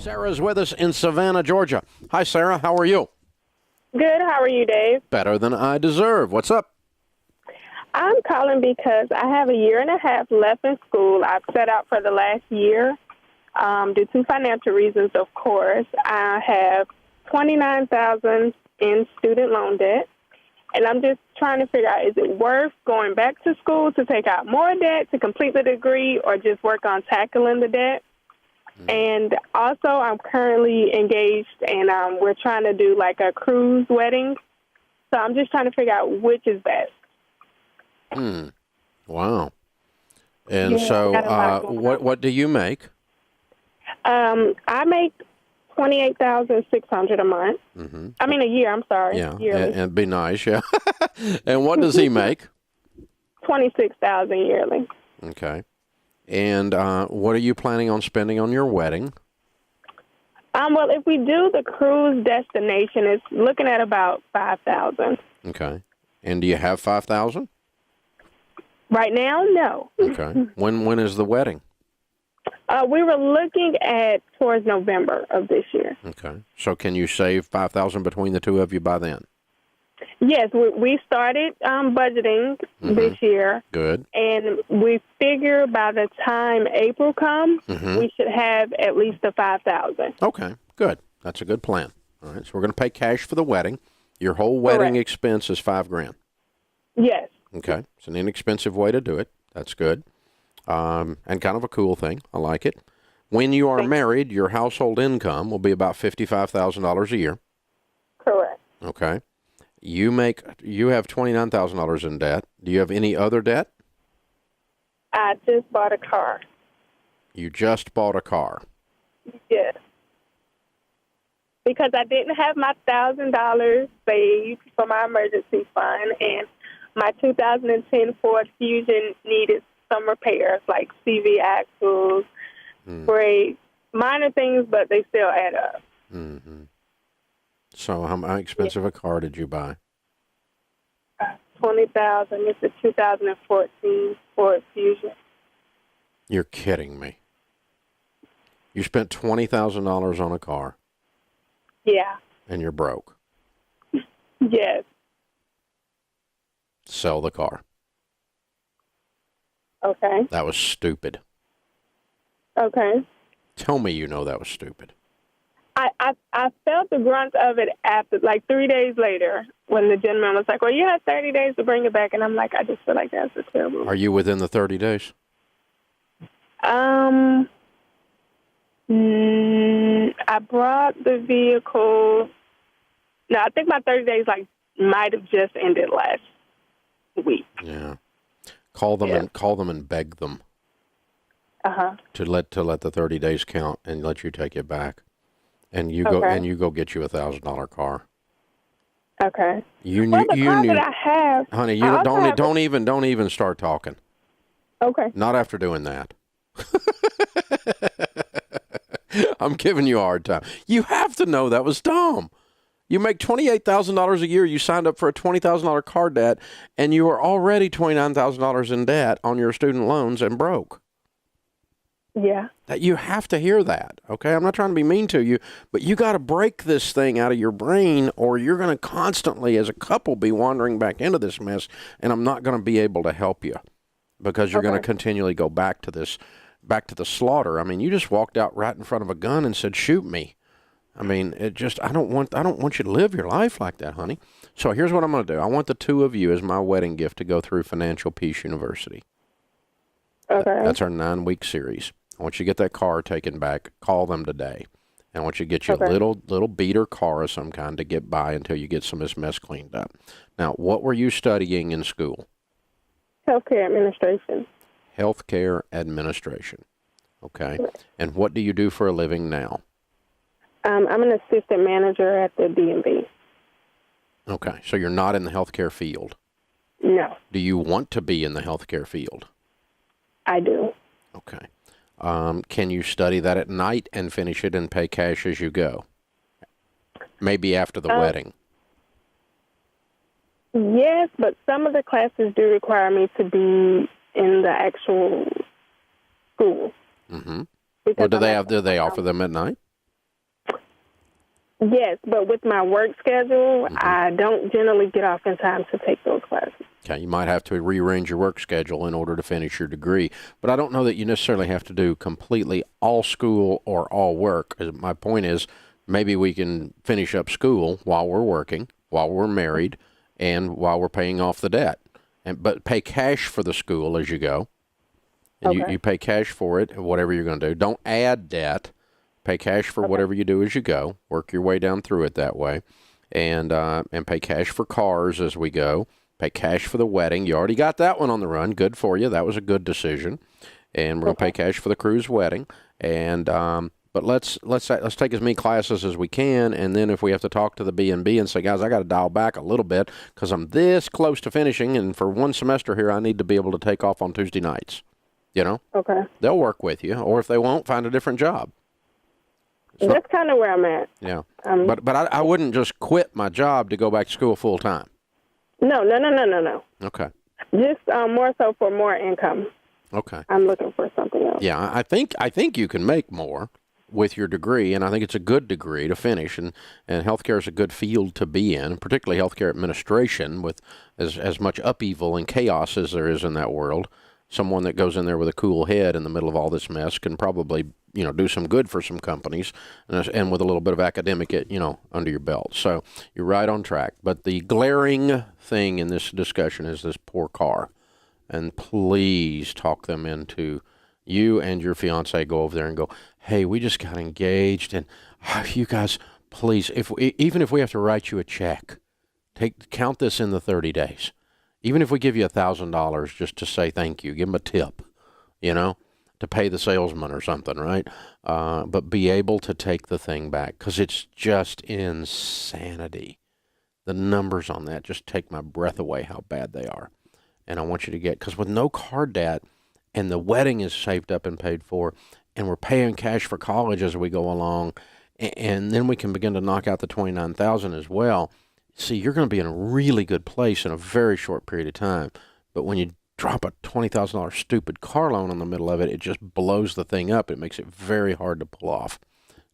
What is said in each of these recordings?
Sarah's with us in Savannah, Georgia. Hi, Sarah. How are you? Good. How are you, Dave? Better than I deserve. What's up? I'm calling because I have a year and a half left in school. I've set out for the last year due to financial reasons, of course. I have $29,000 in student loan debt, and I'm just trying to figure out, is it worth going back to school to take out more debt to complete the degree or just work on tackling the debt? And also, I'm currently engaged, and we're trying to do like a cruise wedding. So I'm just trying to figure out which is best. Wow. And Yeah, so got a lot going on. what do you make? I make $28,600 a month. Mm-hmm. I mean, a year. I'm sorry. Yeah, Yearly. and be nice, yeah. And what does he make? $26,000 yearly. Okay. And what are you planning on spending on your wedding? Well, if we do the cruise destination, it's looking at about $5,000. Okay. And do you have $5,000? Right now, no. Okay. When is the wedding? We were looking at towards November of this year. Okay. So can you save $5,000 between the two of you by then? Yes, we started budgeting this year. Good. And we figure by the time April comes, we should have at least the $5,000. Okay, good. That's a good plan. All right, so we're going to pay cash for the wedding. Your whole wedding expense is $5,000. Yes. Okay, it's an inexpensive way to do it. That's good, and kind of a cool thing. I like it. When you are married, your household income will be about $55,000 a year. Correct. Okay. You have $29,000 in debt. Do you have any other debt? I just bought a car. You just bought a car. Yes. Because I didn't have my $1,000 saved for my emergency fund, and my 2010 Ford Fusion needed some repairs, like CV axles, brakes, minor things, but they still add up. Mm-hmm. So how expensive a car did you buy? $20,000. It's a 2014 Ford Fusion. You're kidding me. You spent $20,000 on a car. Yeah. And you're broke. Yes. Sell the car. Okay. That was stupid. Okay. Tell me you know that was stupid. I felt the brunt of it after, like 3 days later, when the gentleman was like, well, you have 30 days to bring it back. And I'm like, I just feel like that's a terrible. Are you within the 30 days? I brought the vehicle. No, I think my 30 days might have just ended last week. Yeah. Call them and beg them. To let the 30 days count and let you take it back. And you go get you $1,000 car. Okay. You the knew, car that I have, honey. Don't even start talking. Okay. Not after doing that. I'm giving you a hard time. You have to know that was dumb. You make $28,000 a year. You signed up for a $20,000 car debt, and you are already $29,000 in debt on your student loans and broke. Yeah. That you have to hear that, okay? I'm not trying to be mean to you, but you got to break this thing out of your brain, or you're going to constantly, as a couple, be wandering back into this mess, and I'm not going to be able to help you because you're going to continually go back to the slaughter. I mean, you just walked out right in front of a gun and said, "Shoot me." I mean, I don't want you to live your life like that, honey. So here's what I'm going to do. I want the two of you as my wedding gift to go through Financial Peace University. Okay. That's our 9-week series. I want you to get that car taken back. Call them today. And I want you to get you a little beater car of some kind to get by until you get some of this mess cleaned up. Now, what were you studying in school? Healthcare administration. Healthcare administration. Okay. And what do you do for a living now? I'm an assistant manager at the DMV. Okay. So you're not in the healthcare field? No. Do you want to be in the healthcare field? I do. Okay. Can you study that at night and finish it and pay cash as you go? Maybe after the wedding. Yes, but some of the classes do require me to be in the actual school. Mm-hmm. Well, do they offer them at night? Yes, but with my work schedule, I don't generally get off in time to take those classes. Okay, you might have to rearrange your work schedule in order to finish your degree. But I don't know that you necessarily have to do completely all school or all work. My point is maybe we can finish up school while we're working, while we're married, and while we're paying off the debt. But pay cash for the school as you go. And you pay cash for it, whatever you're going to do. Don't add debt. Pay cash for whatever you do as you go. Work your way down through it that way. And pay cash for cars as we go. Pay cash for the wedding. You already got that one on the run. Good for you. That was a good decision. And we're going to pay cash for the crew's wedding. And but let's take as many classes as we can. And then if we have to talk to the B&B and say, guys, I got to dial back a little bit because I'm this close to finishing. And for one semester here, I need to be able to take off on Tuesday nights. You know? Okay. They'll work with you. Or if they won't, find a different job. So, that's kind of where I'm at. Yeah. But I wouldn't just quit my job to go back to school full time. No. Okay. Just more so for more income. Okay. I'm looking for something else. Yeah, I think you can make more with your degree, and I think it's a good degree to finish, and healthcare is a good field to be in, particularly healthcare administration with as much upheaval and chaos as there is in that world. Someone that goes in there with a cool head in the middle of all this mess can probably, do some good for some companies and with a little bit of academic, under your belt. So you're right on track. But the glaring thing in this discussion is this poor car. And please talk them into, you and your fiance go over there and go, hey, we just got engaged. And you guys, please, even if we have to write you a check, count this in the 30 days. Even if we give you $1,000 just to say thank you, give them a tip, to pay the salesman or something, right? But be able to take the thing back because it's just insanity. The numbers on that just take my breath away how bad they are. And I want you to because with no car debt and the wedding is saved up and paid for and we're paying cash for college as we go along and then we can begin to knock out the $29,000 as well. See, you're going to be in a really good place in a very short period of time. But when you drop a $20,000 stupid car loan in the middle of it, it just blows the thing up. It makes it very hard to pull off.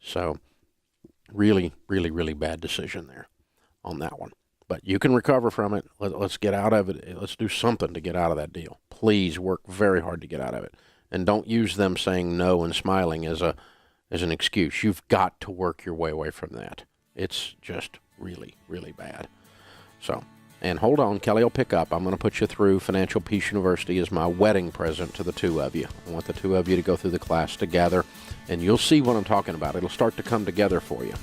So really, really, really bad decision there on that one. But you can recover from it. Let's get out of it. Let's do something to get out of that deal. Please work very hard to get out of it. And don't use them saying no and smiling as an excuse. You've got to work your way away from that. It's just really, really bad. So, and hold on, Kelly will pick up. I'm going to put you through Financial Peace University as my wedding present to the two of you. I want the two of you to go through the class together, and you'll see what I'm talking about. It'll start to come together for you.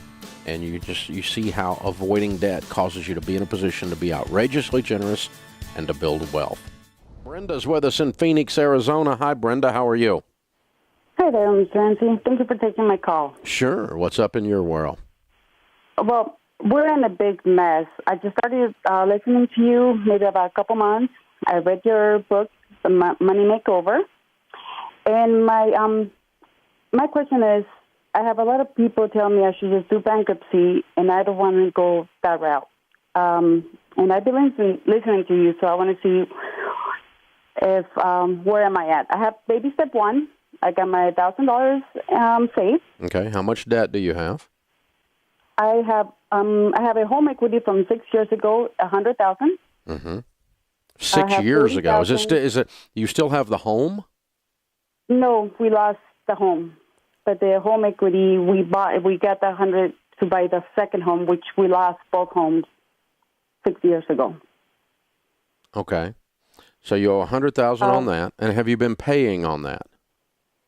And you see how avoiding debt causes you to be in a position to be outrageously generous and to build wealth. Brenda's with us in Phoenix, Arizona. Hi, Brenda. How are you? Hi there, Mr. Ramsey. Thank you for taking my call. Sure. What's up in your world? Well, we're in a big mess. I just started listening to you maybe about a couple months. I read your book, The Money Makeover. And my question is, I have a lot of people tell me I should just do bankruptcy, and I don't want to go that route. And I've been listening to you, so I want to see if where am I at. I have baby step one. I got my $1,000 saved. Okay. How much debt do you have? I have a home equity from 6 years ago, $100,000. Mm-hmm. 6 years ago. Is it? You still have the home? No, we lost the home. But the home equity we got the 100 to buy the second home, which we lost both homes 6 years ago. Okay. So you owe $100,000 on that, and have you been paying on that?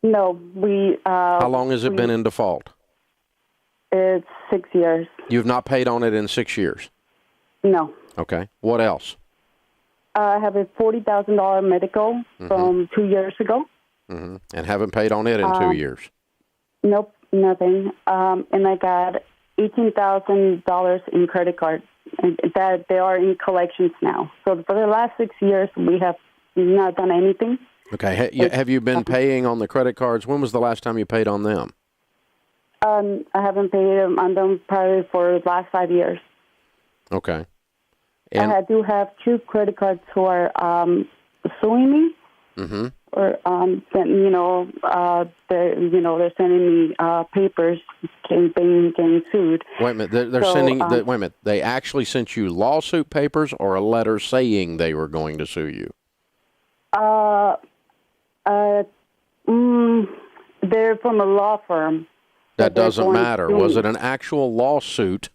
No, we. How long has it been in default? It's 6 years. You've not paid on it in 6 years? No. Okay. What else? I have a $40,000 medical from 2 years ago. Mm-hmm. And haven't paid on it in 2 years? Nope, nothing. And I got $18,000 in credit cards. And that they are in collections now. So for the last 6 years, we have not done anything. Okay. Have you been paying on the credit cards? When was the last time you paid on them? I haven't paid on them probably for the last 5 years. Okay. And I do have two credit cards who are suing me or they're sending me papers getting sued. Wait a minute. They're sending. Wait a minute. They actually sent you lawsuit papers or a letter saying they were going to sue you? They're from a law firm. That doesn't matter. Was it an actual lawsuit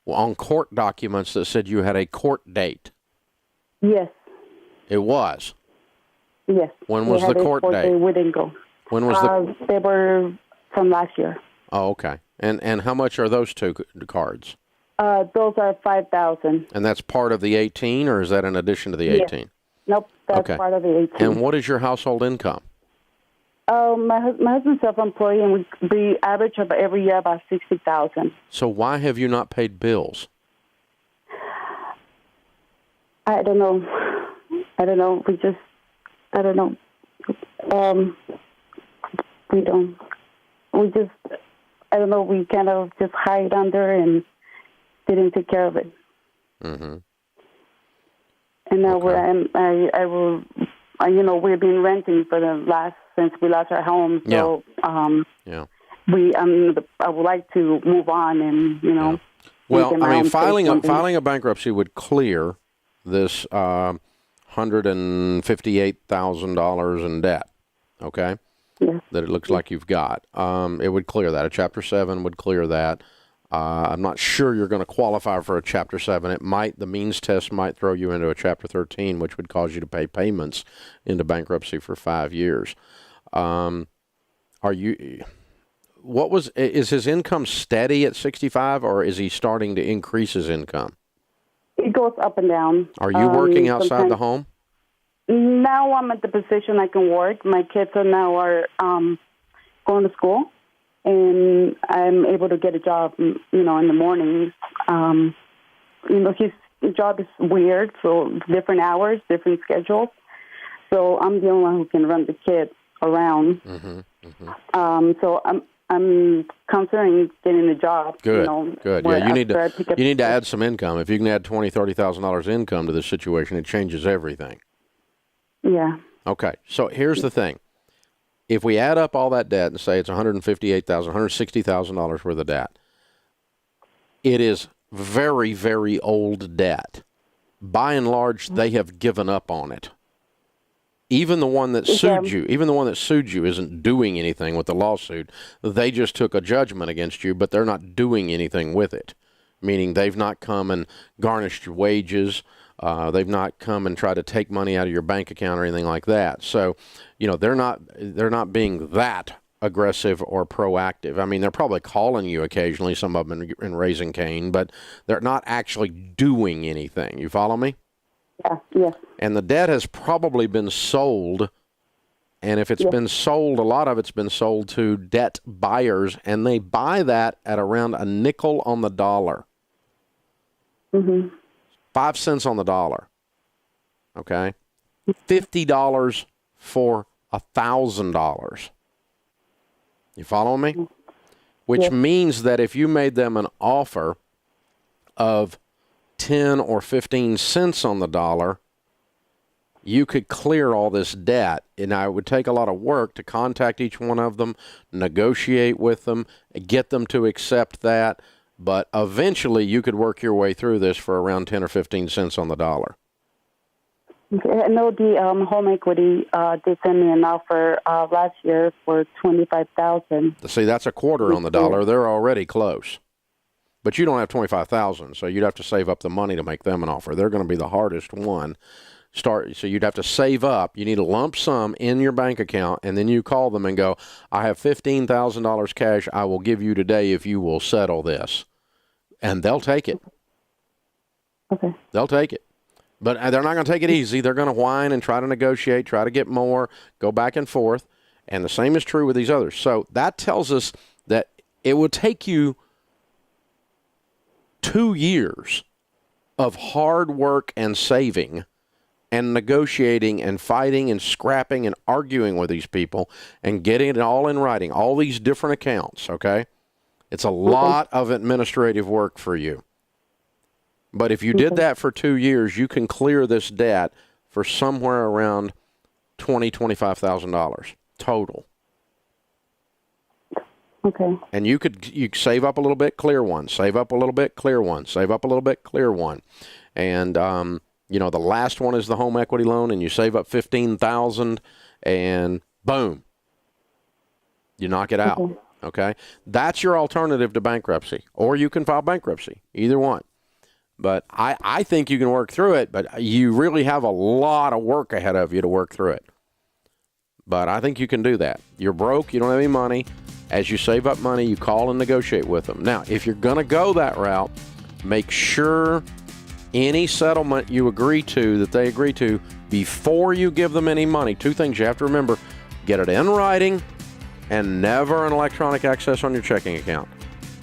on court documents that said you had a court date? Yes. It was? Yes. When was the court date? We didn't go. When was They were from last year. Oh, okay. And how much are those two cards? Those are $5,000. And that's part of the 18, or is that in addition to the 18? Yes. Nope, that's part of the 18. And what is your household income? My husband's self-employed, and we average every year about $60,000. So why have you not paid bills? I don't know. I don't know. I don't know. I don't know. We kind of just hide under and didn't take care of it. Mm-hmm. And now we've been renting since we lost our home. So, I would like to move on and, Yeah. Well, I mean, filing a bankruptcy would clear this $158,000 in debt, okay? Yes. That it looks like you've got. It would clear that. A Chapter 7 would clear that. I'm not sure you're going to qualify for a Chapter 7. The means test might throw you into a Chapter 13, which would cause you to pay payments into bankruptcy for 5 years. Is his income steady at 65, or is he starting to increase his income? It goes up and down. Are you working outside the home? Now I'm at the position I can work. My kids are going to school, and I'm able to get a job, in the mornings. His job is weird, so different hours, different schedules. So I'm the only one who can run the kids around. Mm-hmm, mm-hmm. So I'm considering getting a job. Good, good. Yeah, you need to add some income. If you can add $20,000-$30,000 income to this situation, it changes everything. Yeah. Okay, so here's the thing. If we add up all that debt and say it's $158,000, $160,000 worth of debt, it is very, very old debt. By and large, they have given up on it. Even the one that sued you isn't doing anything with the lawsuit. They just took a judgment against you, but they're not doing anything with it. Meaning they've not come and garnished your wages. They've not come and tried to take money out of your bank account or anything like that. So, they're not being that aggressive or proactive. I mean, they're probably calling you occasionally, some of them in Raising Cane, but they're not actually doing anything. You follow me? Yeah, yes. And the debt has probably been sold, and if it's been sold, a lot of it's been sold to debt buyers, and they buy that at around a nickel on the dollar. Mm-hmm. 5 cents on the dollar. Okay? $50 for $1,000. You follow me? Which means that if you made them an offer of 10 or 15 cents on the dollar, you could clear all this debt. And it would take a lot of work to contact each one of them, negotiate with them, get them to accept that. But eventually you could work your way through this for around 10 or 15 cents on the dollar. Okay. I know the home equity did send me an offer last year for $25,000. See, that's a quarter on the dollar. They're already close. But you don't have $25,000, so you'd have to save up the money to make them an offer. They're going to be the hardest one. So you'd have to save up. You need a lump sum in your bank account, and then you call them and go, I have $15,000 cash I will give you today if you will settle this. And they'll take it. Okay. They'll take it. But they're not going to take it easy. They're going to whine and try to negotiate, try to get more, go back and forth. And the same is true with these others. So that tells us that it will take you 2 years of hard work and saving and negotiating and fighting and scrapping and arguing with these people and getting it all in writing, all these different accounts, okay? It's a lot of administrative work for you. But if you did that for 2 years, you can clear this debt for somewhere around $25,000 total. Okay. And you save up a little bit, clear one, save up a little bit, clear one, save up a little bit, clear one. And, the last one is the home equity loan, and you save up $15,000 and boom, you knock it out. Okay. That's your alternative to bankruptcy, or you can file bankruptcy, either one. But I think you can work through it, but you really have a lot of work ahead of you to work through it. But I think you can do that. You're broke, you don't have any money. As you save up money, you call and negotiate with them. Now, if you're going to go that route, make sure any settlement you agree to, that they agree to, before you give them any money. Two things you have to remember: get it in writing, and never an electronic access on your checking account.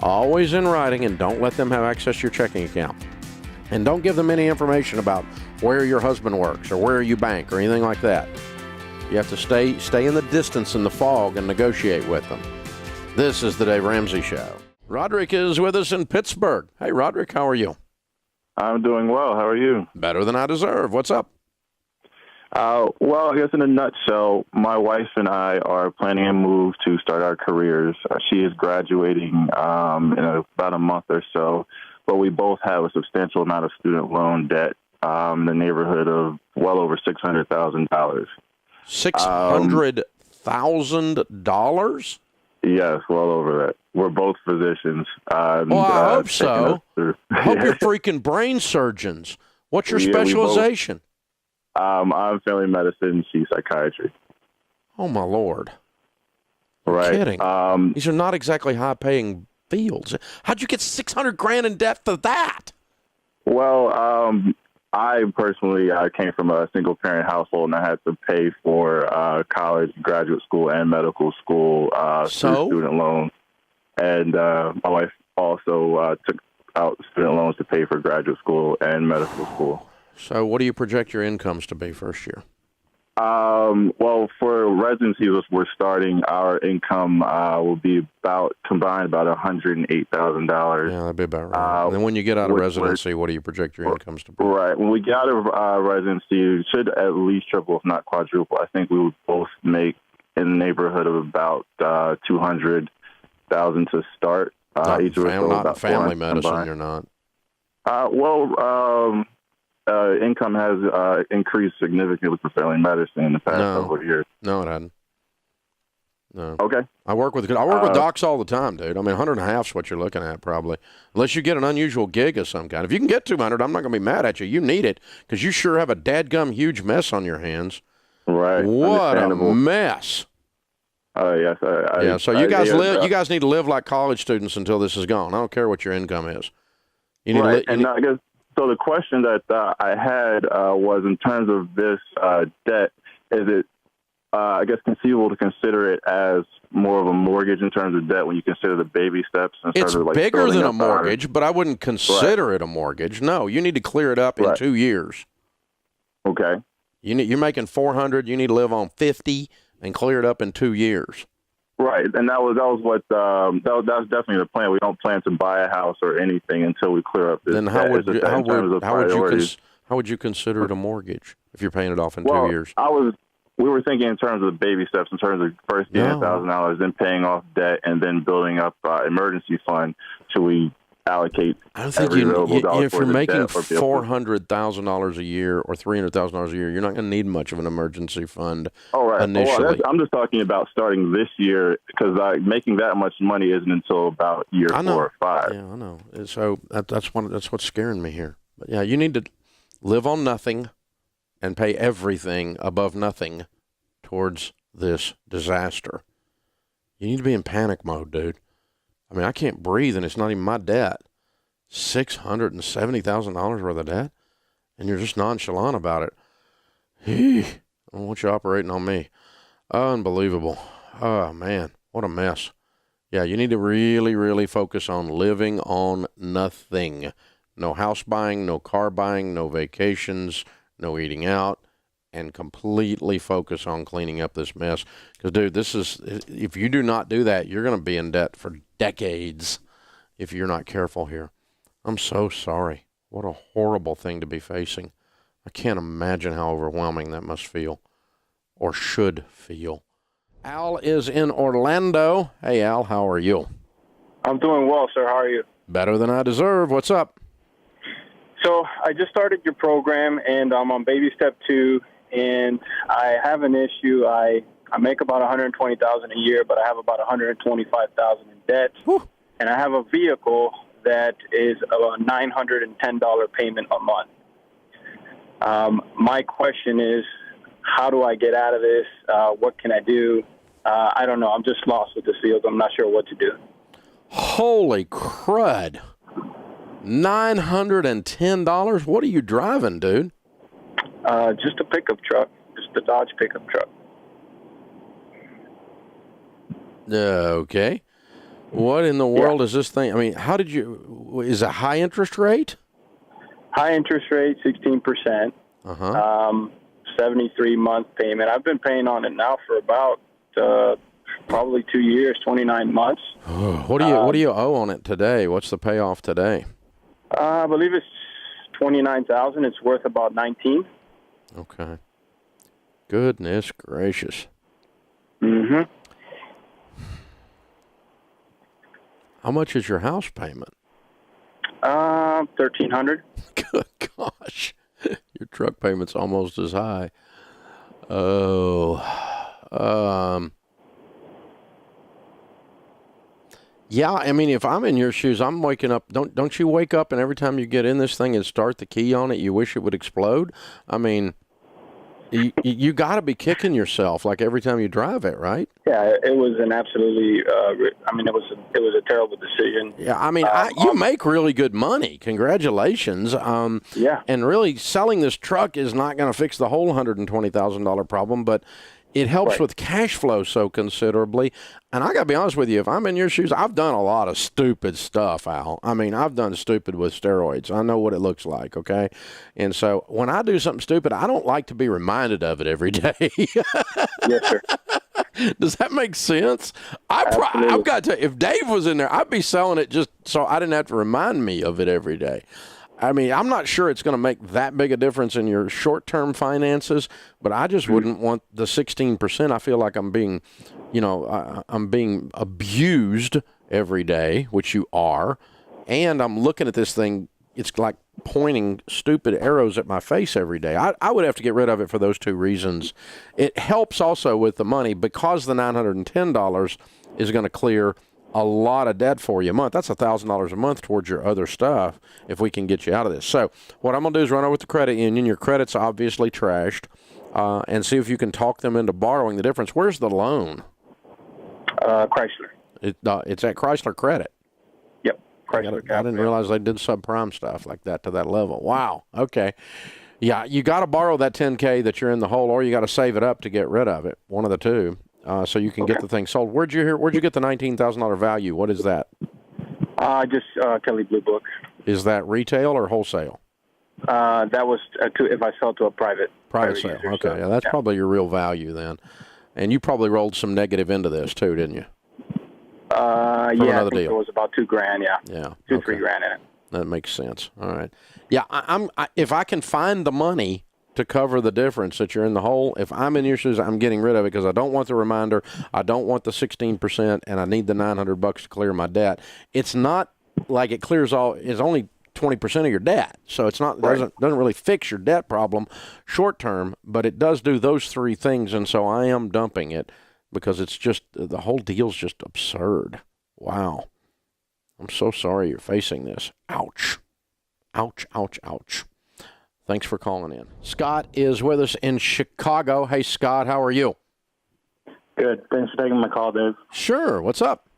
Always in writing, and don't let them have access to your checking account. And don't give them any information about where your husband works or where you bank or anything like that. You have to stay in the distance, in the fog, and negotiate with them. This is the Dave Ramsey Show. Roderick is with us in Pittsburgh. Hey, Roderick, how are you? I'm doing well. How are you? Better than I deserve. What's up? Well, I guess in a nutshell, my wife and I are planning a move to start our careers. She is graduating in about a month or so, but we both have a substantial amount of student loan debt in the neighborhood of well over $600,000. $600,000? Yes, well over that. We're both physicians. I hope so. I hope you're freaking brain surgeons. What's your specialization? I'm family medicine, she's psychiatry. Oh, my Lord. Right. You're kidding. These are not exactly high-paying fields. How'd you get $600,000 in debt for that? Well, I personally came from a single-parent household, and I had to pay for college, graduate school, and medical school through student loans. And my wife also took out student loans to pay for graduate school and medical school. So what do you project your incomes to be first year? Well, for residency, we're starting, our income will be combined about $108,000. Yeah, that'd be about right. And then when you get out of residency, what do you project your incomes to be? Right. When we get out of residency, it should at least triple, if not quadruple. I think we would both make in the neighborhood of about $200,000 to start. Each of us not family medicine, combined. You're not. Income has increased significantly for family medicine in the past couple of years. No, it hadn't. No. Okay. I work with docs all the time, dude. I mean, 150 is what you're looking at, probably, unless you get an unusual gig of some kind. If you can get 200, I'm not going to be mad at you. You need it because you sure have a dadgum huge mess on your hands. Right. What a mess. Yes. So you guys need to live like college students until this is gone. I don't care what your income is. You need I guess. So the question that I had was, in terms of this debt, is it, I guess, conceivable to consider it as more of a mortgage in terms of debt when you consider the baby steps? It's bigger than a mortgage, but I wouldn't consider it a mortgage. No, you need to clear it up in 2 years. Okay. You're making $400. You need to live on $50 and clear it up in 2 years. Right, and that was what that was definitely the plan. We don't plan to buy a house or anything until we clear up this. Then how would you consider it a mortgage if you're paying it off in 2 years? We were thinking in terms of the baby steps, in terms of first getting $1,000, then paying off debt, and then building up emergency fund. Should we allocate? I don't think if you're making $400,000 a year or $300,000 a year, you're not going to need much of an emergency fund. Initially. I'm just talking about starting this year, because making that much money isn't until about year 4 or 5. Yeah, I know. So that's what's scaring me here. But yeah, you need to live on nothing and pay everything above nothing towards this disaster. You need to be in panic mode, dude. I mean, I can't breathe, and it's not even my debt. $670,000 worth of debt, and you're just nonchalant about it. I don't want you operating on me. Unbelievable. Oh, man, what a mess. Yeah, you need to really, really focus on living on nothing. No house buying, no car buying, no vacations, no eating out, and completely focus on cleaning up this mess. Because, dude, if you do not do that, you're going to be in debt for decades if you're not careful here. I'm so sorry. What a horrible thing to be facing. I can't imagine how overwhelming that must feel. or should feel. Al is in Orlando. Hey, Al, how are you? I'm doing well, sir. How are you? Better than I deserve. What's up? So I just started your program, and I'm on baby step 2, and I have an issue. I make about $120,000 a year, but I have about $125,000 in debt. Whew. And I have a vehicle that is a $910 payment a month. My question is, how do I get out of this? What can I do? I don't know. I'm just lost with this vehicle. I'm not sure what to do. Holy crud. $910? What are you driving, dude? Just a pickup truck. Just a Dodge pickup truck. Okay. What in the world is this thing? I mean, how did you, is it high interest rate? High interest rate, 16%. 73-month payment. I've been paying on it now for about probably 2 years, 29 months. What do you owe on it today? What's the payoff today? I believe it's $29,000. It's worth about $19,000. Okay. Goodness gracious. Mm-hmm. How much is your house payment? $1,300. Good gosh. Your truck payment's almost as high. Oh. Yeah, I mean, if I'm in your shoes, I'm waking up. Don't you wake up and every time you get in this thing and start the key on it, you wish it would explode? I mean, you got to be kicking yourself like every time you drive it, right? Yeah, it was an absolutely. It was a terrible decision. Yeah, I mean, you make really good money. Congratulations. Yeah. And really, selling this truck is not going to fix the whole $120,000 problem, but it helps with cash flow so considerably. And I got to be honest with you, if I'm in your shoes, I've done a lot of stupid stuff, Al. I mean, I've done stupid with steroids. I know what it looks like, okay? And so when I do something stupid, I don't like to be reminded of it every day. Yes, sir. Does that make sense? I've got to, if Dave was in there, I'd be selling it just so I didn't have to remind me of it every day. I mean, I'm not sure it's going to make that big a difference in your short-term finances, but I just wouldn't want the 16%. I feel like I'm being, I'm being abused every day, which you are, and I'm looking at this thing. It's like pointing stupid arrows at my face every day. I would have to get rid of it for those two reasons. It helps also with the money because the $910 is going to clear a lot of debt for you a month. That's $1,000 a month towards your other stuff if we can get you out of this. So what I'm going to do is run over with the credit union. Your credit's obviously trashed, and see if you can talk them into borrowing the difference. Where's the loan? Chrysler. It's at Chrysler Credit. Yep. Chrysler. I didn't realize they did subprime stuff like that to that level. Wow. Okay. Yeah, you got to borrow that $10K that you're in the hole, or you got to save it up to get rid of it. One of the two. So you can get the thing sold. Where'd you get the $19,000 value? What is that? Just Kelly Blue Book. Is that retail or wholesale? That was if I sell to a private sale. user, Okay, yeah, that's probably your real value then. And you probably rolled some negative into this too, didn't you? I think it was about $2,000. Yeah. Yeah. $3,000 in it. That makes sense. All right. Yeah, if I can find the money to cover the difference that you're in the hole, if I'm in your shoes, I'm getting rid of it because I don't want the reminder, I don't want the 16%, and I need the $900 to clear my debt. It's not like it clears all. It's only 20% of your debt, so it's not doesn't really fix your debt problem short term, but it does do those three things, and so I am dumping it because it's just the whole deal's just absurd. Wow, I'm so sorry you're facing this. Ouch, ouch, ouch, ouch. Thanks for calling in. Scott is with us in Chicago. Hey, Scott, how are you? Good. Thanks for taking my call, Dave. Sure. What's up?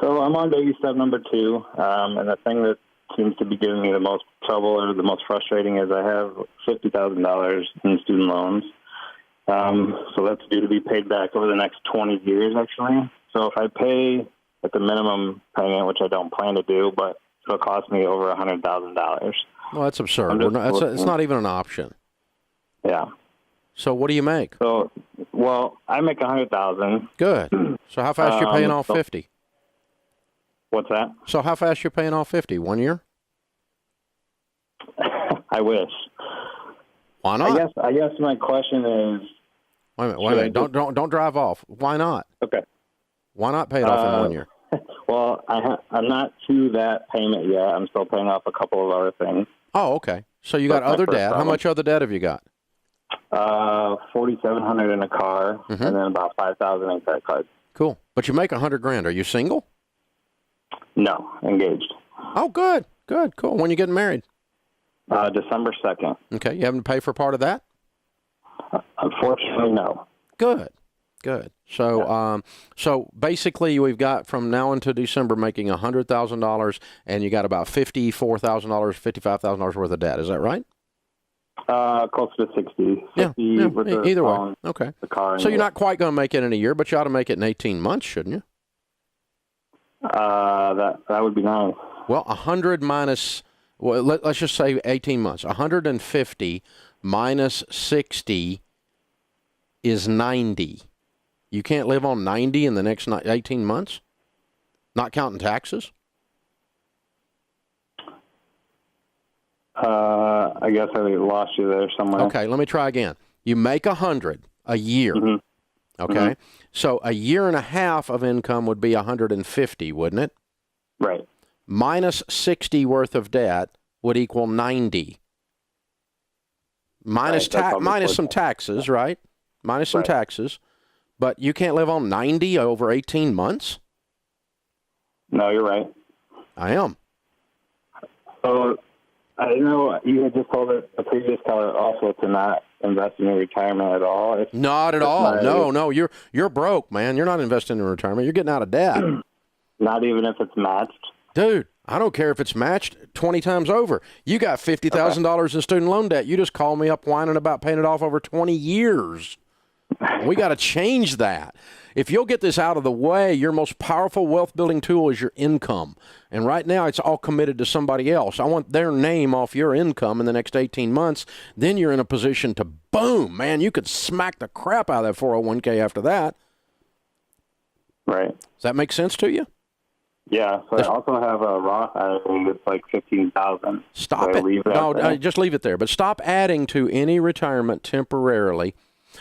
So I'm on baby step number 2, and the thing that seems to be giving me the most trouble or the most frustrating is I have $50,000 in student loans. So that's due to be paid back over the next 20 years, actually. So if I pay at the minimum payment, which I don't plan to do, but it'll cost me over $100,000. Well, that's absurd. It's not even an option. Yeah. So what do you make? So, I make $100,000. Good. So how fast you paying off 50? What's that? So how fast you paying off 50? 1 year? I wish. Why not? I guess my question is, Wait a minute. Don't drive off. Why not? Okay. Why not pay it off in 1 year? Well, I'm not to that payment yet. I'm still paying off a couple of other things. Oh, okay. So you got other debt. How much other debt have you got? $4,700 in a car, and then about $5,000 in credit cards. Cool. But you make $100,000. Are you single? No, engaged. Oh, good. Good. Cool. When you getting married? December 2nd. Okay. You having to pay for part of that? Unfortunately, no. Good. Good. So, so basically, we've got from now until December making $100,000, and you got about $54,000, $55,000 worth of debt. Is that right? Close to 60. Yeah. With the Either way. phone, Okay. The car. So you're not quite going to make it in a year, but you ought to make it in 18 months, shouldn't you? That would be nice. Well, 100 minus, well, let's just say 18 months. 150 minus 60 is 90. You can't live on 90 in the next 18 months? Not counting taxes? I guess I lost you there somewhere. Okay, let me try again. You make 100 a year. Okay? So a year and a half of income would be 150, wouldn't it? Right. Minus 60 worth of debt would equal 90. Minus some taxes, right? Minus some taxes. But you can't live on 90 over 18 months? No, you're right. I am. So I know you had just told a previous caller also to not invest in your retirement at all. Not at all. No. You're broke, man. You're not investing in retirement. You're getting out of debt. Not even if it's matched? Dude, I don't care if it's matched 20 times over. You got $50,000 in student loan debt. You just called me up whining about paying it off over 20 years. We got to change that. If you'll get this out of the way, your most powerful wealth-building tool is your income. And right now, it's all committed to somebody else. I want their name off your income in the next 18 months. Then you're in a position to, boom, man, you could smack the crap out of that 401k after that. Right. Does that make sense to you? Yeah. So I also have a Roth IRA that's like $15,000. Stop it. No, just leave it there. But stop adding to any retirement temporarily.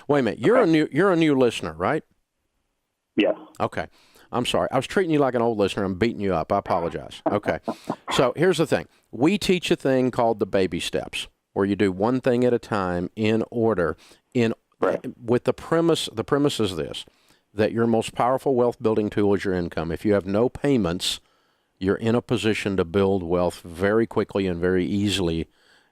Wait a minute. You're a new listener, right? Yes. Okay. I'm sorry. I was treating you like an old listener. I'm beating you up. I apologize. Okay. So here's the thing. We teach a thing called the baby steps, where you do one thing at a time in order. With the premise is this, that your most powerful wealth building tool is your income. If you have no payments, you're in a position to build wealth very quickly and very easily.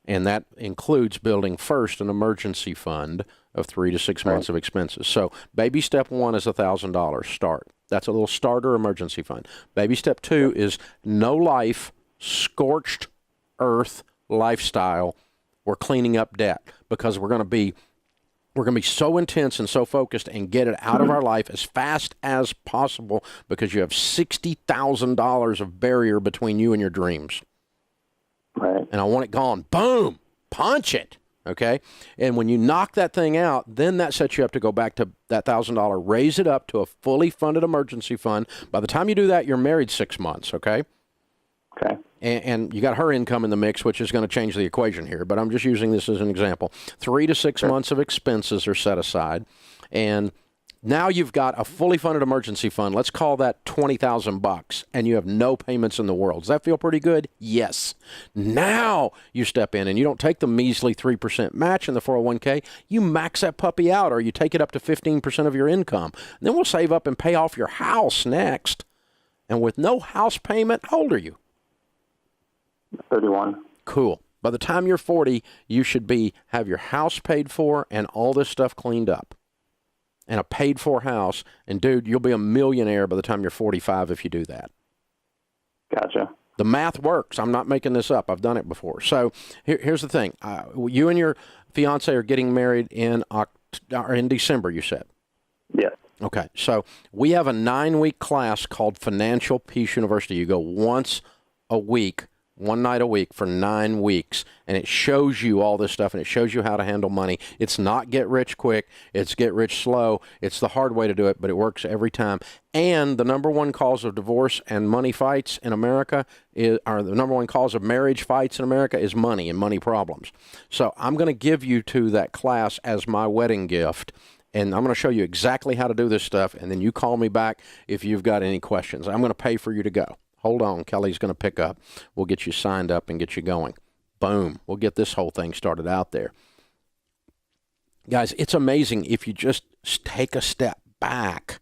And that includes building first an emergency fund of 3 to 6 months of expenses. So baby step 1 is $1,000 start. That's a little starter emergency fund. Baby step 2 is no life, scorched earth lifestyle. We're cleaning up debt because we're going to be so intense and so focused and get it out of our life as fast as possible because you have $60,000 of barrier between you and your dreams. Right. And I want it gone. Boom. Punch it. Okay? And when you knock that thing out, then that sets you up to go back to that $1,000, raise it up to a fully funded emergency fund. By the time you do that, you're married 6 months, okay? Okay. And you got her income in the mix, which is going to change the equation here, but I'm just using this as an example. 3 to 6 months of expenses are set aside, and now you've got a fully funded emergency fund. Let's call that $20,000, and you have no payments in the world. Does that feel pretty good? Yes. Now you step in, and you don't take the measly 3% match in the 401k. You max that puppy out, or you take it up to 15% of your income. And then we'll save up and pay off your house next. And with no house payment, how old are you? 31. Cool. By the time you're 40, you should have your house paid for and all this stuff cleaned up. And a paid-for house. And, dude, you'll be a millionaire by the time you're 45 if you do that. Gotcha. The math works. I'm not making this up. I've done it before. So here's the thing. You and your fiance are getting married in December, you said? Yes. Okay. So we have a 9-week class called Financial Peace University. You go once a week. One night a week for 9 weeks, and it shows you all this stuff, and it shows you how to handle money. It's not get rich quick. It's get rich slow. It's the hard way to do it, but it works every time. And the number one cause of divorce and money fights in America or the number one cause of marriage fights in America is money and money problems. So I'm going to give you to that class as my wedding gift. And I'm going to show you exactly how to do this stuff, and then you call me back if you've got any questions. I'm going to pay for you to go. Hold on. Kelly's going to pick up. We'll get you signed up and get you going. Boom. We'll get this whole thing started out there. Guys, it's amazing if you just take a step back.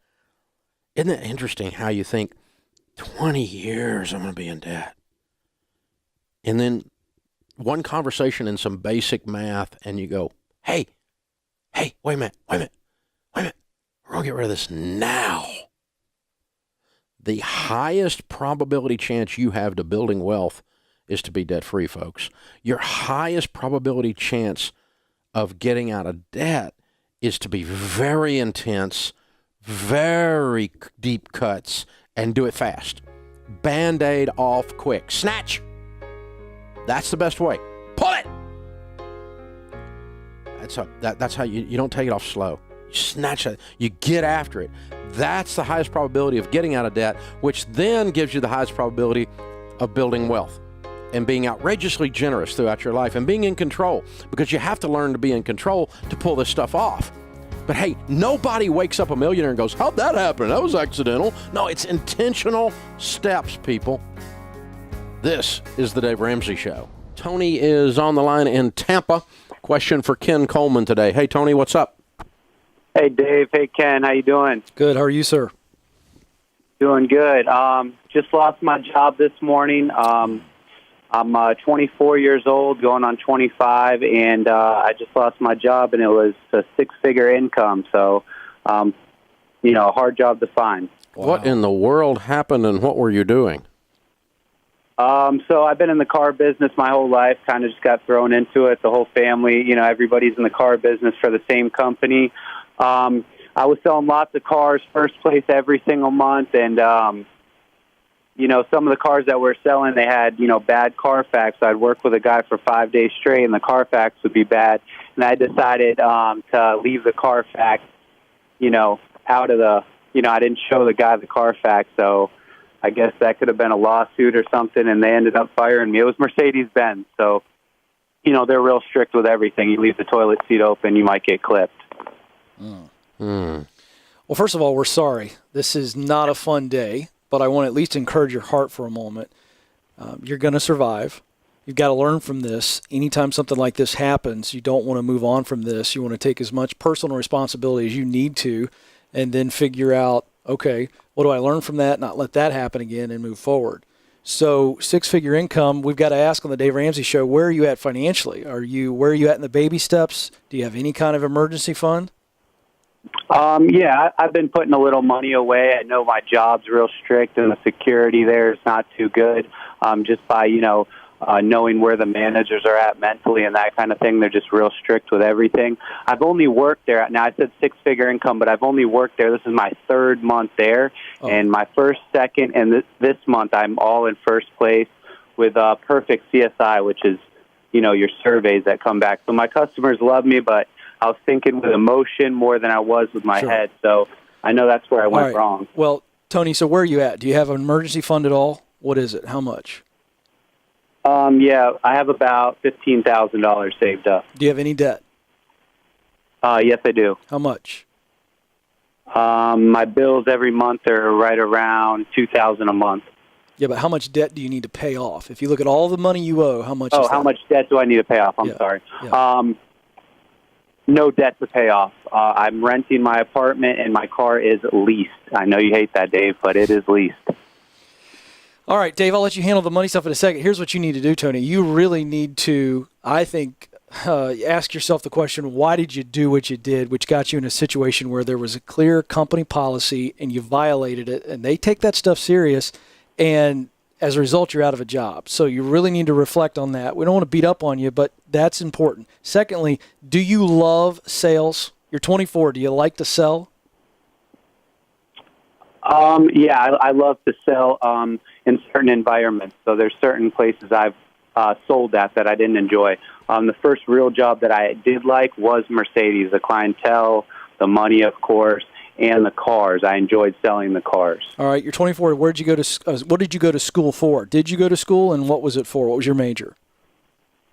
Isn't it interesting how you think, 20 years I'm going to be in debt? And then one conversation and some basic math, and you go, hey, wait a minute. We're going to get rid of this now. The highest probability chance you have to building wealth is to be debt-free, folks. Your highest probability chance of getting out of debt is to be very intense, very deep cuts, and do it fast. Band-Aid off quick. Snatch. That's the best way. Pull it. That's how you don't take it off slow. You snatch it. You get after it. That's the highest probability of getting out of debt, which then gives you the highest probability of building wealth and being outrageously generous throughout your life and being in control, because you have to learn to be in control to pull this stuff off. But hey, nobody wakes up a millionaire and goes, how'd that happen? That was accidental. No, it's intentional steps, people. This is the Dave Ramsey Show. Tony is on the line in Tampa. Question for Ken Coleman today. Hey, Tony, what's up? Hey, Dave. Hey, Ken. How you doing? Good. How are you, sir? Doing good. Just lost my job this morning. I'm 24 years old, going on 25, and I just lost my job, and it was a six-figure income. So, a hard job to find. Wow. What in the world happened, and what were you doing? So I've been in the car business my whole life, kind of just got thrown into it. The whole family, everybody's in the car business for the same company. I was selling lots of cars, first place every single month, and, some of the cars that we're selling, they had, bad Carfax. I'd work with a guy for 5 days straight, and the Carfax would be bad. And I decided to leave the Carfax, out of the, I didn't show the guy the Carfax, so I guess that could have been a lawsuit or something, and they ended up firing me. It was Mercedes-Benz, so, they're real strict with everything. You leave the toilet seat open, you might get clipped. Well, first of all, we're sorry. This is not a fun day, but I want to at least encourage your heart for a moment. You're going to survive. You've got to learn from this. Anytime something like this happens, you don't want to move on from this. You want to take as much personal responsibility as you need to, and then figure out, okay, what do I learn from that? Not let that happen again and move forward. So six-figure income, we've got to ask on the Dave Ramsey Show, where are you at financially? Where are you at in the baby steps? Do you have any kind of emergency fund? Yeah, I've been putting a little money away. I know my job's real strict, and the security there is not too good. Just by, knowing where the managers are at mentally and that kind of thing, they're just real strict with everything. I've only worked there. Now, I said six-figure income, but I've only worked there. This is my third month there, and my first, second, and this month I'm all in first place with Perfect CSI, which is, your surveys that come back. So my customers love me, but I was thinking with emotion more than I was with my head, so I know that's where I went wrong. Well, Tony, so where are you at? Do you have an emergency fund at all? What is it? How much? Yeah, I have about $15,000 saved up. Do you have any debt? Yes, I do. How much? My bills every month are right around $2,000 a month. Yeah, but how much debt do you need to pay off? If you look at all the money you owe, how much is that? How much debt do I need to pay off? I'm sorry. Yeah. No debt to pay off. I'm renting my apartment, and my car is leased. I know you hate that, Dave, but it is leased. All right, Dave, I'll let you handle the money stuff in a second. Here's what you need to do, Tony. You really need to, I think, ask yourself the question, why did you do what you did, which got you in a situation where there was a clear company policy and you violated it, and they take that stuff serious, and as a result, you're out of a job. So you really need to reflect on that. We don't want to beat up on you, but that's important. Secondly, do you love sales? You're 24. Do you like to sell? Yeah, I love to sell in certain environments. So there's certain places I've sold at that I didn't enjoy. The first real job that I did like was Mercedes, the clientele, the money, of course, and the cars. I enjoyed selling the cars. All right, you're 24. What did you go to school for? Did you go to school, and what was it for? What was your major?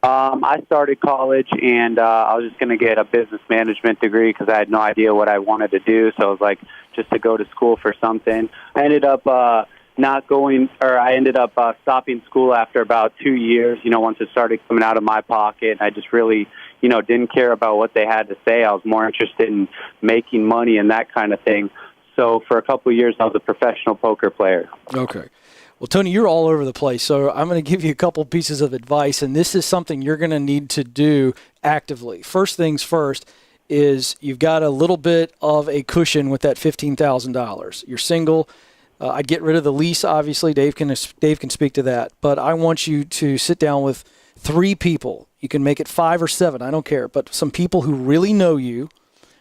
I started college, and I was just going to get a business management degree because I had no idea what I wanted to do. So I was like, just to go to school for something. I ended up stopping school after about 2 years, once it started coming out of my pocket. I just really, didn't care about what they had to say. I was more interested in making money and that kind of thing. So for a couple of years, I was a professional poker player. Okay. Well, Tony, you're all over the place, so I'm going to give you a couple pieces of advice, and this is something you're going to need to do actively. First things first is you've got a little bit of a cushion with that $15,000. You're single. I'd get rid of the lease, obviously. Dave can speak to that. But I want you to sit down with 3 people. You can make it 5 or 7, I don't care, but some people who really know you.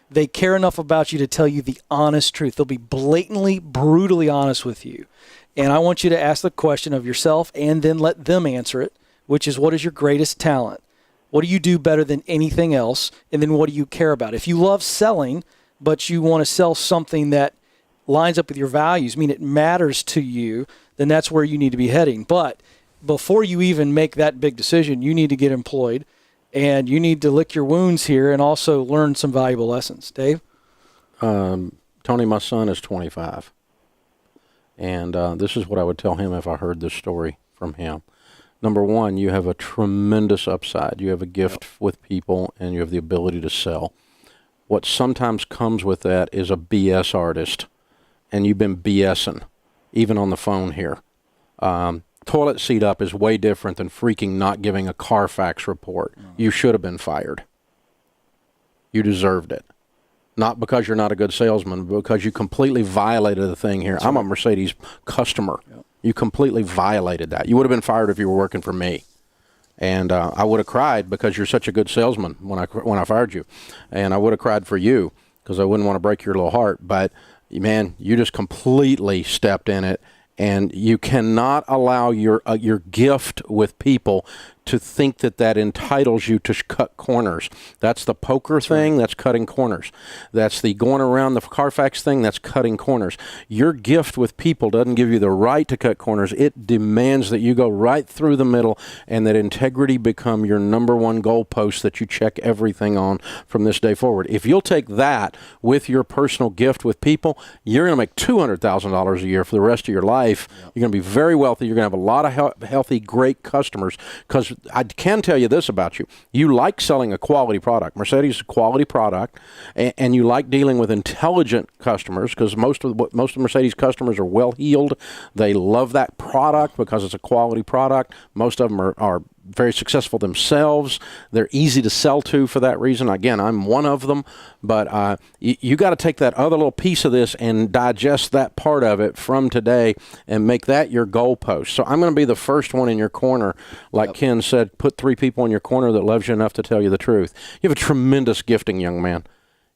They care enough about you to tell you the honest truth. They'll be blatantly, brutally honest with you. And I want you to ask the question of yourself and then let them answer it, which is, what is your greatest talent? What do you do better than anything else? And then what do you care about? If you love selling, but you want to sell something that lines up with your values, it matters to you, then that's where you need to be heading. But before you even make that big decision, you need to get employed, and you need to lick your wounds here and also learn some valuable lessons. Dave? Tony, my son is 25. And this is what I would tell him if I heard this story from him. Number one, you have a tremendous upside. You have a gift with people, and you have the ability to sell. What sometimes comes with that is a BS artist, and you've been BSing, even on the phone here. Toilet seat up is way different than freaking not giving a Carfax report. You should have been fired. You deserved it. Not because you're not a good salesman, but because you completely violated the thing here. That's I'm right. A Mercedes customer. Yep. You completely violated that. You would have been fired if you were working for me. And I would have cried because you're such a good salesman when I fired you. And I would have cried for you because I wouldn't want to break your little heart. But, man, you just completely stepped in it. And you cannot allow your gift with people to think that entitles you to cut corners. That's the poker thing, that's cutting corners. That's the going around the Carfax thing, that's cutting corners. Your gift with people doesn't give you the right to cut corners. It demands that you go right through the middle and that integrity become your number one goalpost that you check everything on from this day forward. If you'll take that with your personal gift with people, you're going to make $200,000 a year for the rest of your life. Yep. You're going to be very wealthy. You're going to have a lot of healthy, great customers because I can tell you this about you. You like selling a quality product. Mercedes is a quality product, and you like dealing with intelligent customers because most of Mercedes customers are well-heeled. They love that product because it's a quality product. Most of them are very successful themselves. They're easy to sell to for that reason. Again, I'm one of them, but you got to take that other little piece of this and digest that part of it from today and make that your goalpost. So I'm going to be the first one in your corner. Like Ken said, put 3 people in your corner that loves you enough to tell you the truth. You have a tremendous gifting, young man.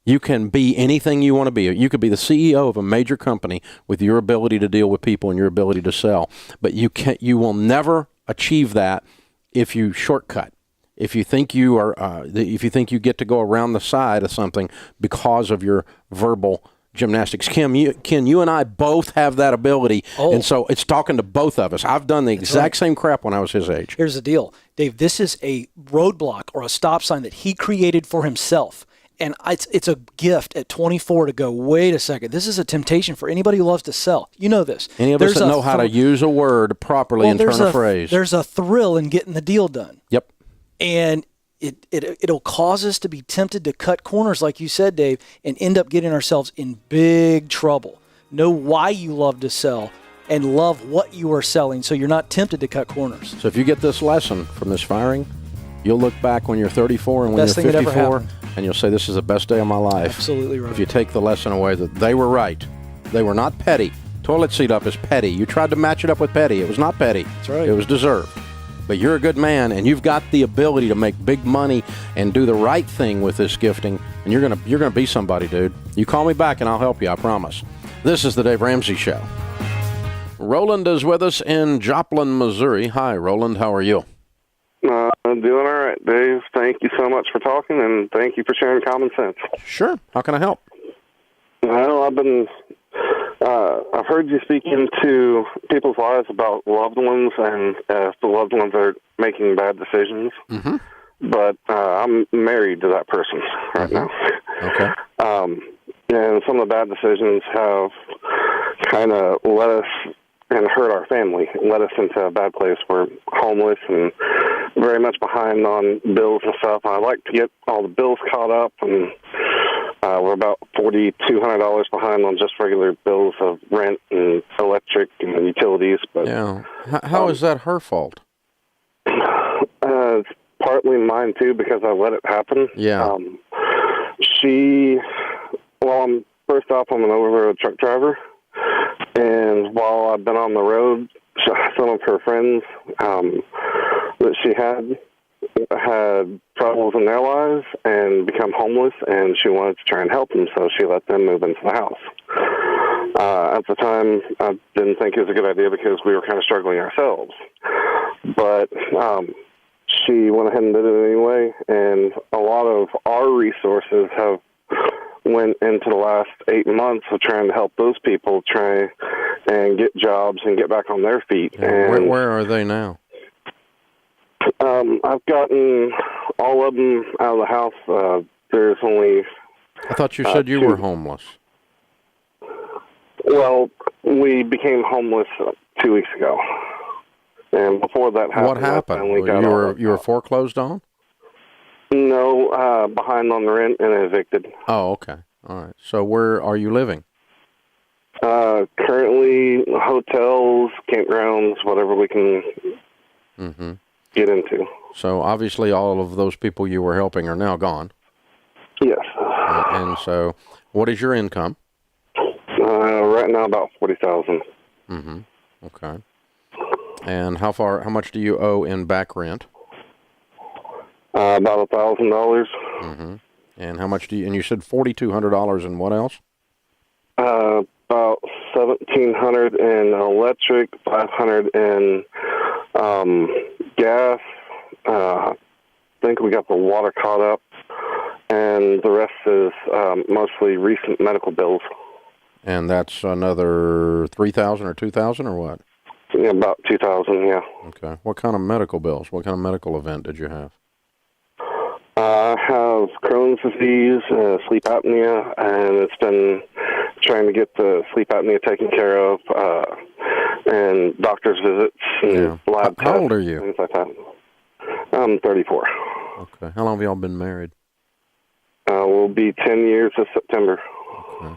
You can be anything you want to be. You could be the CEO of a major company with your ability to deal with people and your ability to sell. But you will never achieve that if you shortcut, if you think you get to go around the side of something because of your verbal gymnastics. Ken, you and I both have that ability, and so it's talking to both of us. I've done the exact same crap when I was his age. Here's the deal, Dave. This is a roadblock or a stop sign that he created for himself. And it's a gift at 24 to go, wait a second, this is a temptation for anybody who loves to sell. You know this. Any of us that know how to use a word properly and turn a phrase. There's a thrill in getting the deal done. Yep. And it'll cause us to be tempted to cut corners, like you said, Dave, and end up getting ourselves in big trouble. Know why you love to sell and love what you are selling so you're not tempted to cut corners. So if you get this lesson from this firing, you'll look back when you're 34 and when you're 54, and you'll say, this is the best day of my life. Absolutely right. If you take the lesson away that they were right. They were not petty. Toilet seat up is petty. You tried to match it up with petty. It was not petty. That's right. It was deserved. But you're a good man, and you've got the ability to make big money and do the right thing with this gifting, and you're gonna be somebody, dude. You call me back, and I'll help you, I promise. This is the Dave Ramsey Show. Roland is with us in Joplin, Missouri. Hi, Roland. How are you? I'm doing all right, Dave. Thank you so much for talking, and thank you for sharing common sense. Sure. How can I help? Well, I've been I've heard you speak into people's lives about loved ones and if the loved ones are making bad decisions. Mm-hmm. But I'm married to that person right now. Okay. And some of the bad decisions have kind of led us and hurt our family, led us into a bad place. We're homeless and very much behind on bills and stuff. I like to get all the bills caught up, and we're about $4,200 behind on just regular bills of rent and electric and utilities. But yeah, how is that her fault? It's partly mine too because I let it happen. Yeah. First off, I'm an over-the-road truck driver, and while I've been on the road, some of her friends that she had troubles in their lives and become homeless, and she wanted to try and help them, so she let them move into the house. At the time, I didn't think it was a good idea because we were kind of struggling ourselves. But she went ahead and did it anyway, and a lot of our resources have went into the last 8 months of trying to help those people try and get jobs and get back on their feet. And where are they now? I've gotten all of them out of the house. There's only... I thought you said you were homeless. Well, we became homeless 2 weeks ago. And before that happened... What happened? You were foreclosed on? No, behind on the rent and evicted. Oh, okay. All right. So where are you living? Currently, hotels, campgrounds, whatever we can get into. So obviously all of those people you were helping are now gone. Yes. And so what is your income? Right now about $40,000. Mm-hmm. Okay. And how much do you owe in back rent? About $1,000. Mm-hmm. And how much and you said $4,200 and what else? About $1,700 in electric, $500 in gas. I think we got the water caught up, and the rest is mostly recent medical bills. And that's another $3,000 or $2,000 or what? Yeah, about $2,000. Yeah. Okay. What kind of medical bills? What kind of medical event did you have? I have Crohn's disease, sleep apnea, and it's been trying to get the sleep apnea taken care of, and doctor's visits and lab tests. How old are you? Things like that. I'm 34. Okay. How long have y'all been married? We'll be 10 years this September. Okay.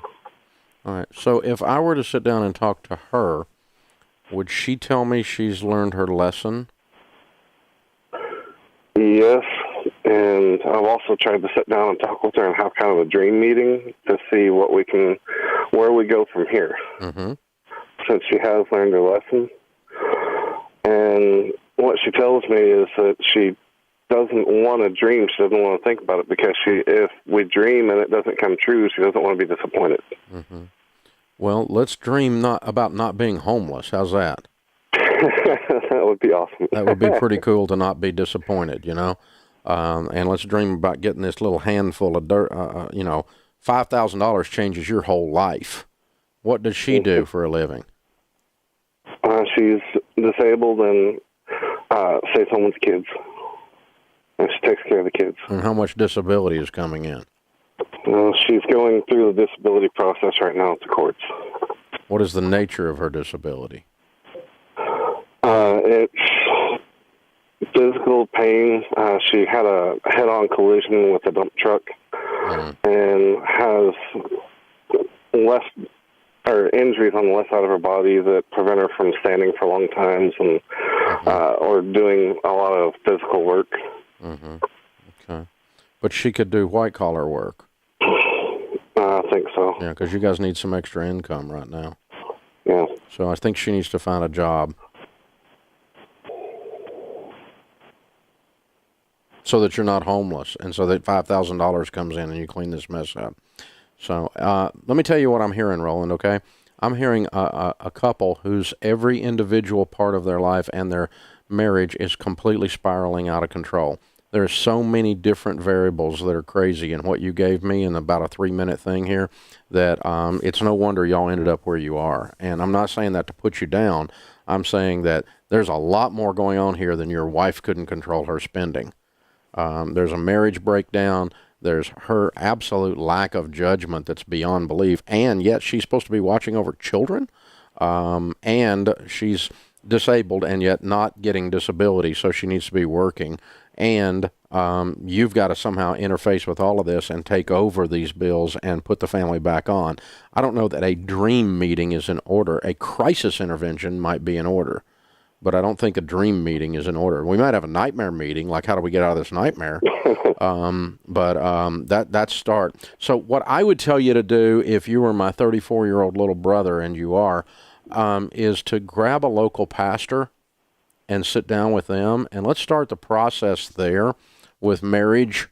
All right. So if I were to sit down and talk to her, would she tell me she's learned her lesson? Yes. And I've also tried to sit down and talk with her and have kind of a dream meeting to see where we go from here. Mm-hmm. Since she has learned her lesson. And what she tells me is that she doesn't want to dream. She doesn't want to think about it because if we dream and it doesn't come true, she doesn't want to be disappointed. Mm-hmm. Well, let's dream about not being homeless. How's that? That would be awesome. That would be pretty cool to not be disappointed, you know? And let's dream about getting this little handful of dirt, $5,000 changes your whole life. What does she do for a living? She's disabled and stays home with the kids. And she takes care of the kids. And how much disability is coming in? She's going through the disability process right now at the courts. What is the nature of her disability? It's physical pain. She had a head-on collision with a dump truck and has injuries on the left side of her body that prevent her from standing for long times and or doing a lot of physical work. Mm-hmm. Okay. But she could do white-collar work. I think so. Yeah, because you guys need some extra income right now. Yeah. So I think she needs to find a job so that you're not homeless and so that $5,000 comes in and you clean this mess up. So let me tell you what I'm hearing, Roland, okay? I'm hearing a couple whose every individual part of their life and their marriage is completely spiraling out of control. There's so many different variables that are crazy in what you gave me in about a 3-minute thing here that it's no wonder y'all ended up where you are. And I'm not saying that to put you down. I'm saying that there's a lot more going on here than your wife couldn't control her spending. There's a marriage breakdown. There's her absolute lack of judgment that's beyond belief. And yet she's supposed to be watching over children. And she's disabled and yet not getting disability, so she needs to be working. And you've got to somehow interface with all of this and take over these bills and put the family back on. I don't know that a dream meeting is in order. A crisis intervention might be in order, but I don't think a dream meeting is in order. We might have a nightmare meeting, like how do we get out of this nightmare? That's start. So what I would tell you to do if you were my 34-year-old little brother, and you are, is to grab a local pastor and sit down with them, and let's start the process there with marriage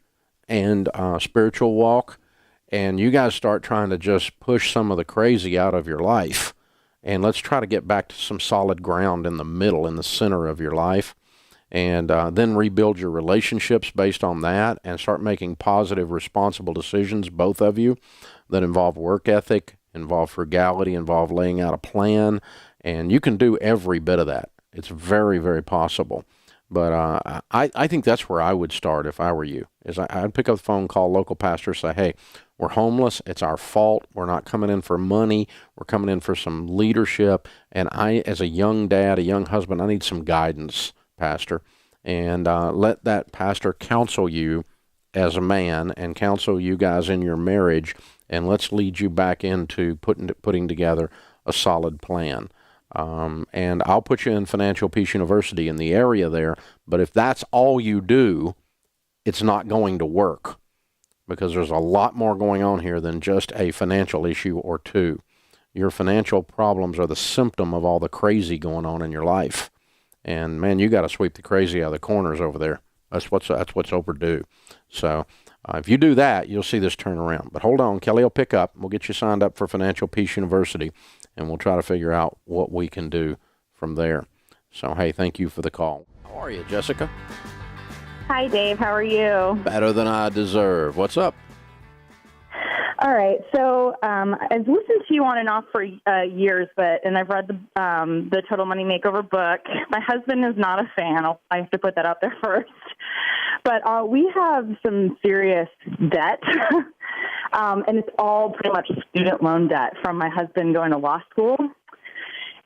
and spiritual walk, and you guys start trying to just push some of the crazy out of your life, and let's try to get back to some solid ground in the middle, in the center of your life, and then rebuild your relationships based on that, and start making positive, responsible decisions, both of you, that involve work ethic, involve frugality, involve laying out a plan, and you can do every bit of that. It's very, very possible. But I think that's where I would start if I were you, is I'd pick up the phone, call local pastor, say, hey, we're homeless. It's our fault. We're not coming in for money. We're coming in for some leadership. And I, as a young dad, a young husband, I need some guidance, pastor. And let that pastor counsel you as a man and counsel you guys in your marriage. And let's lead you back into putting together a solid plan. And I'll put you in Financial Peace University in the area there, but if that's all you do, it's not going to work, because there's a lot more going on here than just a financial issue or two. Your financial problems are the symptom of all the crazy going on in your life. And man, you got to sweep the crazy out of the corners over there. That's what's overdue. So if you do that, you'll see this turn around. But hold on, Kelly will pick up. We'll get you signed up for Financial Peace University, and we'll try to figure out what we can do from there. So, hey, thank you for the call. How are you, Jessica? Hi, Dave. How are you? Better than I deserve. What's up? All right. So I've listened to you on and off for years, and I've read the Total Money Makeover book. My husband is not a fan. I have to put that out there first. But we have some serious debt, and it's all pretty much student loan debt from my husband going to law school.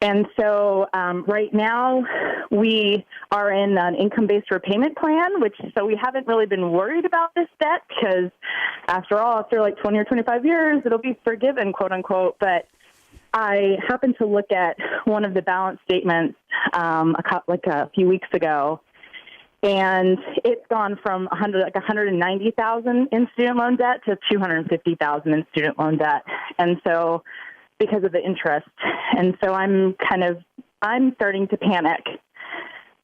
And so right now we are in an income-based repayment plan, so we haven't really been worried about this debt because, after all, after like 20 or 25 years, it'll be forgiven, quote unquote. But I happened to look at one of the balance statements a few weeks ago, and it's gone from $190,000 in student loan debt to $250,000 in student loan debt, and so because of the interest, and so I'm starting to panic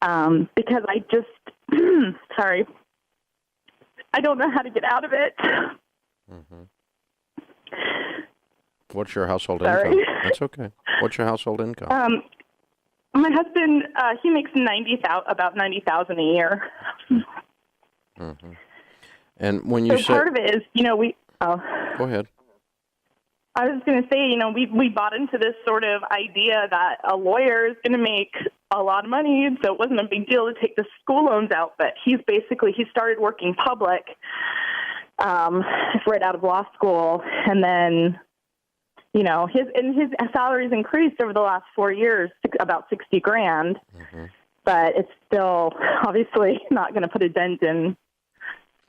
because I just sorry, I don't know how to get out of it. Mm-hmm. What's your household income? That's okay. What's your household income? My husband, he makes about $90,000 a year. Mm-hmm. And when you say part of it is, Go ahead. I was going to say, we bought into this sort of idea that a lawyer is going to make a lot of money, so it wasn't a big deal to take the school loans out. But he started working public right out of law school, and then his salary's increased over the last 4 years to about $60,000, mm-hmm. but it's still obviously not going to put a dent in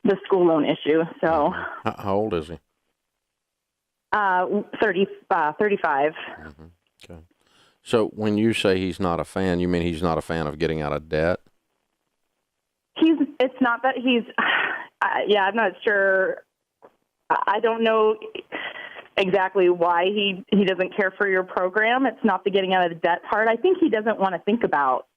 the school loan issue. So, how old is he? 35. Mm-hmm. Okay. So when you say he's not a fan, you mean he's not a fan of getting out of debt? It's not that he's. I'm not sure. I don't know exactly why he doesn't care for your program. It's not the getting out of the debt part. I think he doesn't want to think about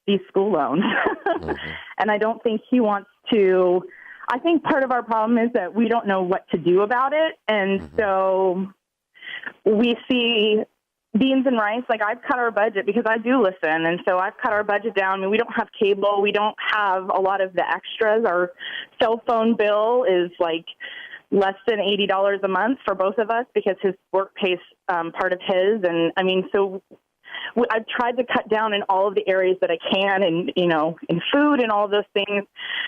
these school loans. Mm-hmm. And I don't think he wants to. I think part of our problem is that we don't know what to do about it. And mm-hmm. so we see beans and rice, like I've cut our budget because I do listen. And so I've cut our budget down. I mean, we don't have cable. We don't have a lot of the extras. Our cell phone bill is like less than $80 a month for both of us because his work pays part of his. And I mean, so I've tried to cut down in all of the areas that I can, and in food and all those things.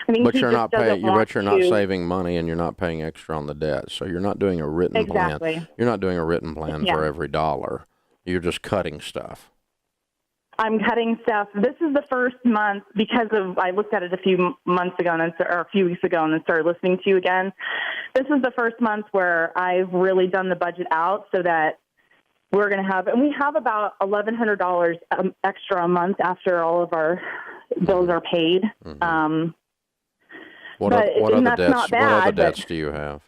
I mean, but he you're just not doesn't paying. But you're not to- saving money, and you're not paying extra on the debt. So you're not doing a written Exactly. plan. You're not doing a written plan for every dollar. You're just cutting stuff. I'm cutting stuff. This is the first month because I looked at it a few months ago or a few weeks ago and then started listening to you again. This is the first month where I've really done the budget out so that we're going to have, and we have about $1,100 extra a month after all of our bills are paid. Mm-hmm. What that's other debts do you have?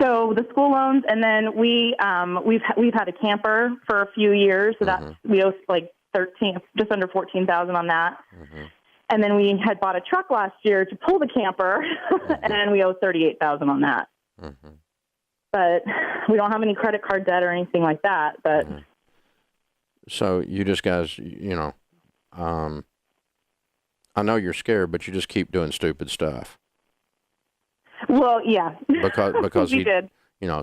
So the school loans, and then we've had a camper for a few years, so that's we owe like just under $14,000 on that. Mm-hmm. And then we had bought a truck last year to pull the camper, and we owe $38,000 on that. Mm-hmm. But we don't have any credit card debt or anything like that. But so you just guys, I know you're scared, but you just keep doing stupid stuff. Well, yeah, because we did.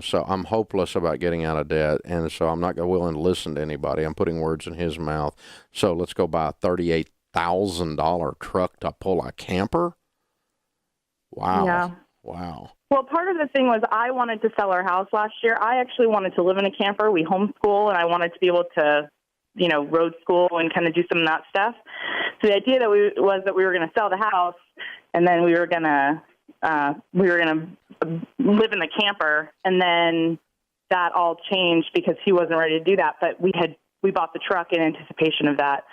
So I'm hopeless about getting out of debt, and so I'm not willing to listen to anybody. I'm putting words in his mouth. So let's go buy a $38,000 truck to pull a camper. Wow. Yeah. Wow. Well, part of the thing was I wanted to sell our house last year. I actually wanted to live in a camper. We homeschool, and I wanted to be able to, road school and kind of do some of that stuff. So the idea was that we were going to sell the house, and then we were going to live in the camper. And then that all changed because he wasn't ready to do that. But we bought the truck in anticipation of that.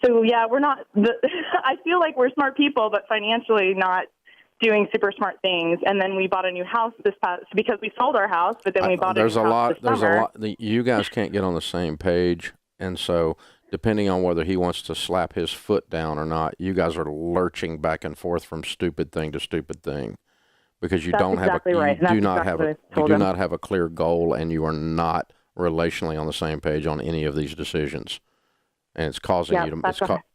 So yeah, we're not. I feel like we're smart people, but financially not doing super smart things. And then we bought a new house because we sold our house, but then we bought a new house this summer. There's a lot. You guys can't get on the same page, and so depending on whether he wants to slap his foot down or not, you guys are lurching back and forth from stupid thing to stupid thing because you don't have you do not have a clear goal, and you are not relationally on the same page on any of these decisions, and it's causing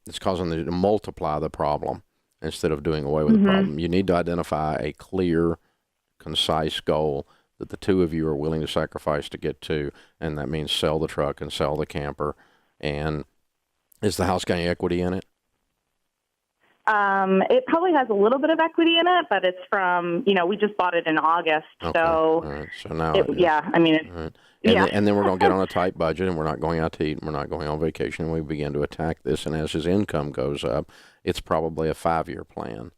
it's causing you to multiply the problem instead of doing away with the problem. You need to identify a clear, concise goal that the two of you are willing to sacrifice to get to, and that means sell the truck and sell the camper. And is the house got any equity in it? It probably has a little bit of equity in it, but it's from, we just bought it in August. Okay. So, all right. So now, and then we're going to get on a tight budget, and we're not going out to eat, and we're not going on vacation, and we begin to attack this. And as his income goes up, it's probably a 5-year plan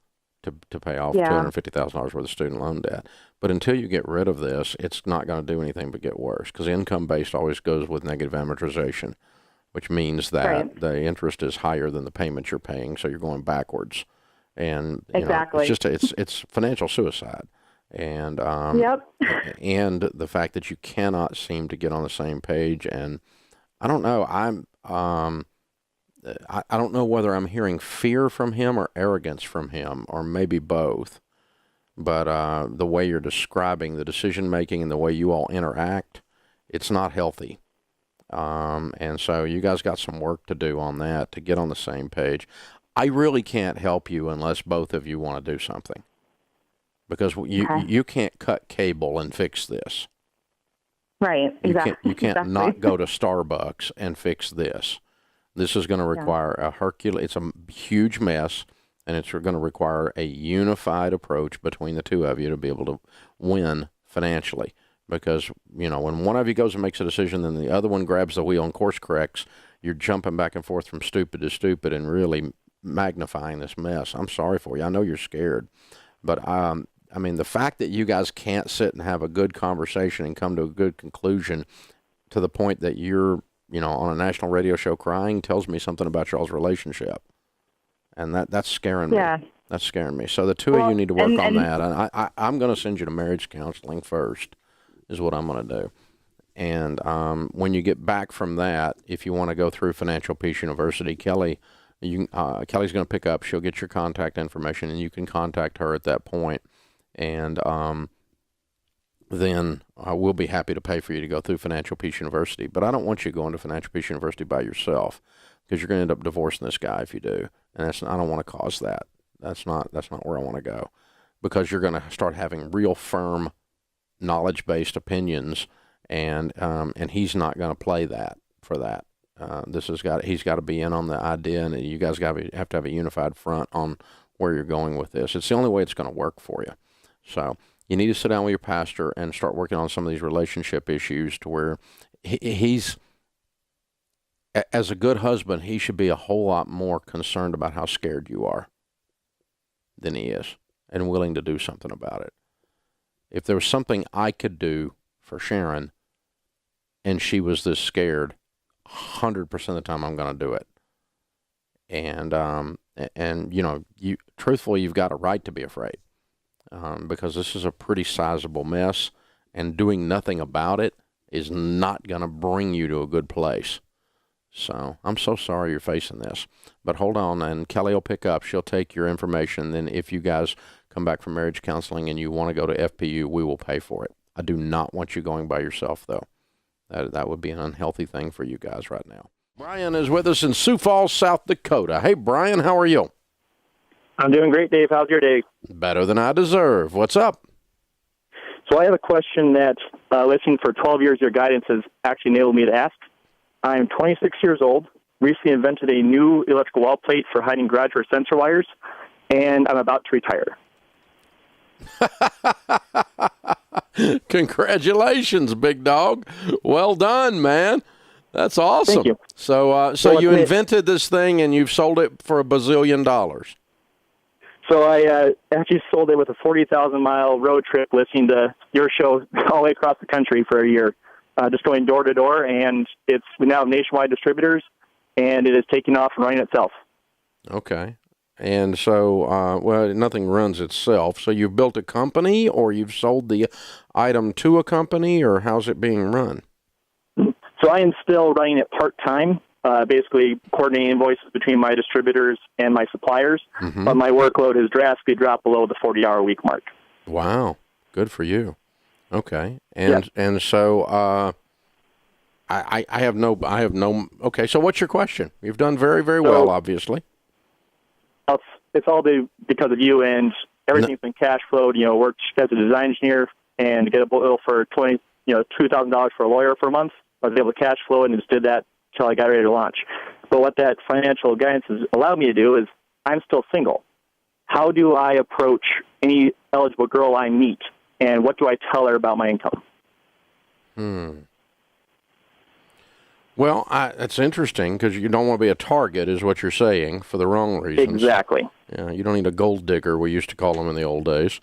to pay off $250,000 worth of student loan debt. But until you get rid of this, it's not going to do anything but get worse, because income-based always goes with negative amortization, which means that the interest is higher than the payments you're paying, so you're going backwards. And exactly. It's financial suicide. And and the fact that you cannot seem to get on the same page. And I don't know, I don't know whether I'm hearing fear from him or arrogance from him, or maybe both. But the way you're describing the decision making and the way you all interact, it's not healthy. And so you guys got some work to do on that to get on the same page. I really can't help you unless both of you want to do something, because you can't cut cable and fix this. Right. Exactly. You can't not go to Starbucks and fix this. This is going to require it's a huge mess, and it's going to require a unified approach between the two of you to be able to win financially. Because, when one of you goes and makes a decision, then the other one grabs the wheel and course corrects, you're jumping back and forth from stupid to stupid and really magnifying this mess. I'm sorry for you. I know you're scared. But, the fact that you guys can't sit and have a good conversation and come to a good conclusion to the point that you're, on a national radio show crying tells me something about y'all's relationship. And that's scaring me. Yeah. That's scaring me. So the two of you need to work on that. And I'm going to send you to marriage counseling first, is what I'm going to do. And when you get back from that, if you want to go through Financial Peace University, Kelly's going to pick up. She'll get your contact information, and you can contact her at that point. And then we'll be happy to pay for you to go through Financial Peace University. But I don't want you going to Financial Peace University by yourself, because you're going to end up divorcing this guy if you do. And I don't want to cause that. That's not where I want to go, because you're going to start having real firm knowledge-based opinions, and he's not going to play that for that. He's got to be in on the idea, and you guys have to have a unified front on where you're going with this. It's the only way it's going to work for you. So you need to sit down with your pastor and start working on some of these relationship issues to where he's, as a good husband, he should be a whole lot more concerned about how scared you are than he is, and willing to do something about it. If there was something I could do for Sharon and she was this scared, 100% of the time I'm going to do it. And truthfully, you've got a right to be afraid, because this is a pretty sizable mess, and doing nothing about it is not going to bring you to a good place. So I'm so sorry you're facing this, but hold on, and Kelly will pick up. She'll take your information. Then if you guys come back from marriage counseling and you want to go to FPU, we will pay for it. I do not want you going by yourself, though. That would be an unhealthy thing for you guys right now. Brian is with us in Sioux Falls, South Dakota. Hey, Brian, how are you? I'm doing great, Dave. How's your day? Better than I deserve. What's up? So I have a question that listening for 12 years, your guidance has actually enabled me to ask. I'm 26 years old, recently invented a new electrical wall plate for hiding graduate sensor wires, and I'm about to retire. Congratulations, big dog. Well done, man. That's awesome. Thank you. So you invented this thing and you've sold it for $1 bazillion. So I actually sold it with a 40,000-mile road trip listening to your show all the way across the country for a year, just going door to door, and we now have nationwide distributors, and it is taking off and running itself. Okay. And so, nothing runs itself. So you've built a company, or you've sold the item to a company, or how's it being run? So I am still running it part-time, basically coordinating invoices between my distributors and my suppliers, but my workload has drastically dropped below the 40-hour-a-week mark. Wow. Good for you. Okay. And so I have no, okay, so what's your question? You've done very, very well, obviously. It's all because of you, and everything's been cash flowed. Worked as a design engineer and get a bill for $2,000 for a lawyer for a month. I was able to cash flow and just did that until I got ready to launch. But what that financial guidance has allowed me to do is I'm still single. How do I approach any eligible girl I meet, and what do I tell her about my income? Well, that's interesting, because you don't want to be a target, is what you're saying, for the wrong reasons. Exactly. Yeah, you don't need a gold digger, we used to call them in the old days.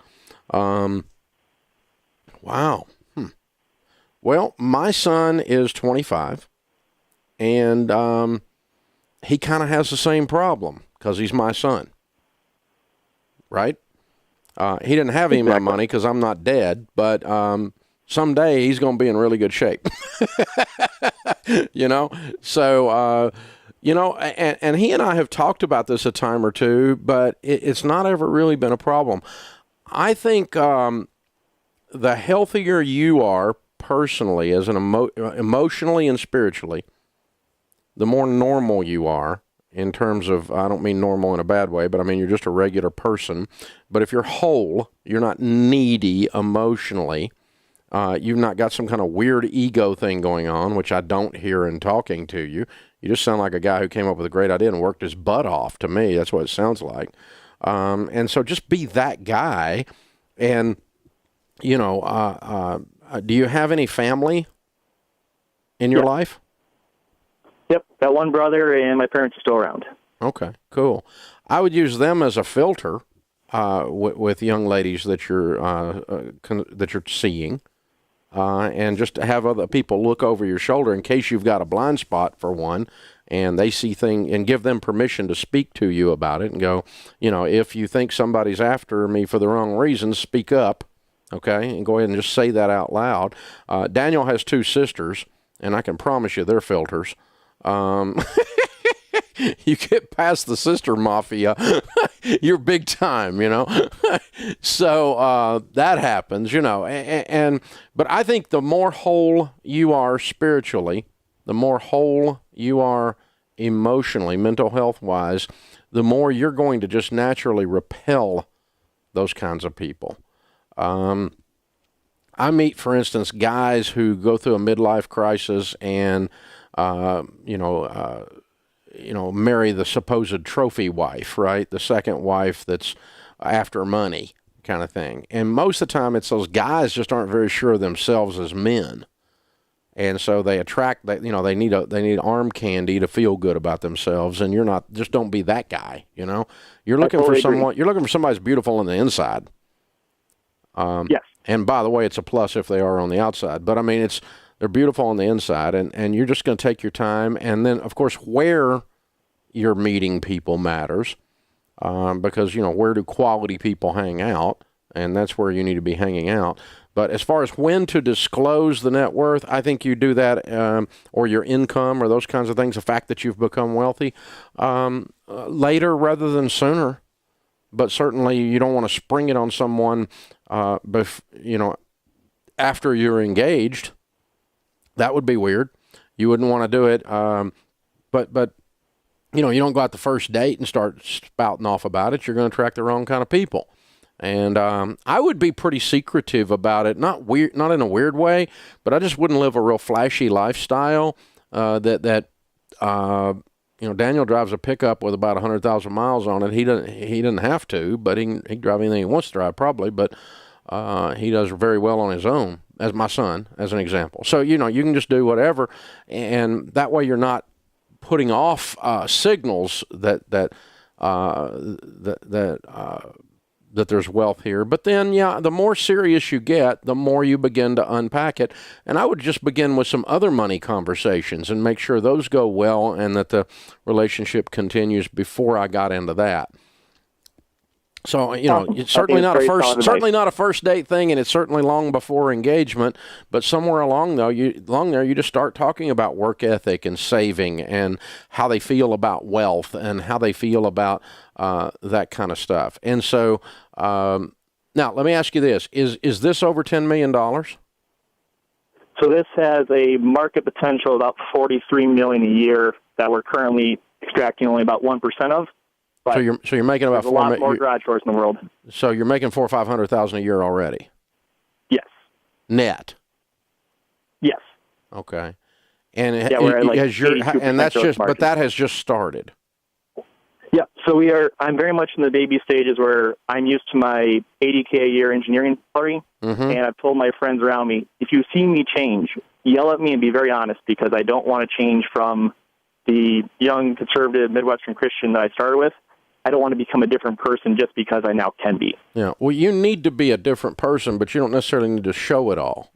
Wow. Well, my son is 25, and he kind of has the same problem, because he's my son, right? He didn't have any of my money because I'm not dead, but someday he's going to be in really good shape. So, and he and I have talked about this a time or two, but it's not ever really been a problem. I think the healthier you are personally, as an emotionally and spiritually, the more normal you are in terms of, I don't mean normal in a bad way, but I mean you're just a regular person. But if you're whole, you're not needy emotionally, you've not got some kind of weird ego thing going on, which I don't hear in talking to you. You just sound like a guy who came up with a great idea and worked his butt off, to me. That's what it sounds like. And so just be that guy. And, do you have any family in your life? Yep, got one brother, and my parents are still around. Okay, cool. I would use them as a filter with young ladies that you're seeing. And just to have other people look over your shoulder in case you've got a blind spot, for one, and they see things, and give them permission to speak to you about it and go, if you think somebody's after me for the wrong reasons, speak up, okay? And go ahead and just say that out loud. Daniel has 2 sisters, and I can promise you they're filters. you get past the sister mafia, you're big time, So that happens, but I think the more whole you are spiritually, the more whole you are emotionally, mental health wise, the more you're going to just naturally repel those kinds of people. I meet, for instance, guys who go through a midlife crisis and, marry the supposed trophy wife, right? The second wife that's after money kind of thing. And most of the time it's those guys just aren't very sure of themselves as men. And so they attract that, they need arm candy to feel good about themselves. And just don't be that guy, You're looking for someone, you're looking for somebody who's beautiful on the inside. Yes. And by the way, it's a plus if they are on the outside. But I mean, they're beautiful on the inside, and you're just going to take your time. And then, of course, where you're meeting people matters, because where do quality people hang out, and that's where you need to be hanging out. But as far as when to disclose the net worth, I think you do that, or your income, or those kinds of things. The fact that you've become wealthy later rather than sooner. But certainly, you don't want to spring it on someone. After you're engaged, that would be weird. You wouldn't want to do it. But you don't go out the first date and start spouting off about it. You're going to attract the wrong kind of people. And I would be pretty secretive about it. Not in a weird way, but I just wouldn't live a real flashy lifestyle. Daniel drives a pickup with about 100,000 miles on it. He doesn't have to, but he can drive anything he wants to drive probably. But he does very well on his own, as my son, as an example. So, you can just do whatever. And that way you're not putting off signals that there's wealth here. But then, the more serious you get, the more you begin to unpack it. And I would just begin with some other money conversations and make sure those go well and that the relationship continues before I got into that. So, it's certainly not a first date thing, and it's certainly long before engagement. But somewhere along there, you just start talking about work ethic and saving and how they feel about wealth and how they feel about that kind of stuff. And so, now let me ask you this: is this over $10 million? So this has a market potential of about $43 million a year that we're currently extracting only about 1% of. But so you're making about a lot more garage doors in the world. So you're making $400,000 or $500,000 a year already. Yes. Net. Yes. Okay. And we're at but that has just started. Yeah. So I'm very much in the baby stages where I'm used to my $80K a year engineering salary, and I've told my friends around me, if you see me change, yell at me and be very honest, because I don't want to change from the young conservative Midwestern Christian that I started with. I don't want to become a different person just because I now can be. Yeah, well, you need to be a different person, but you don't necessarily need to show it all.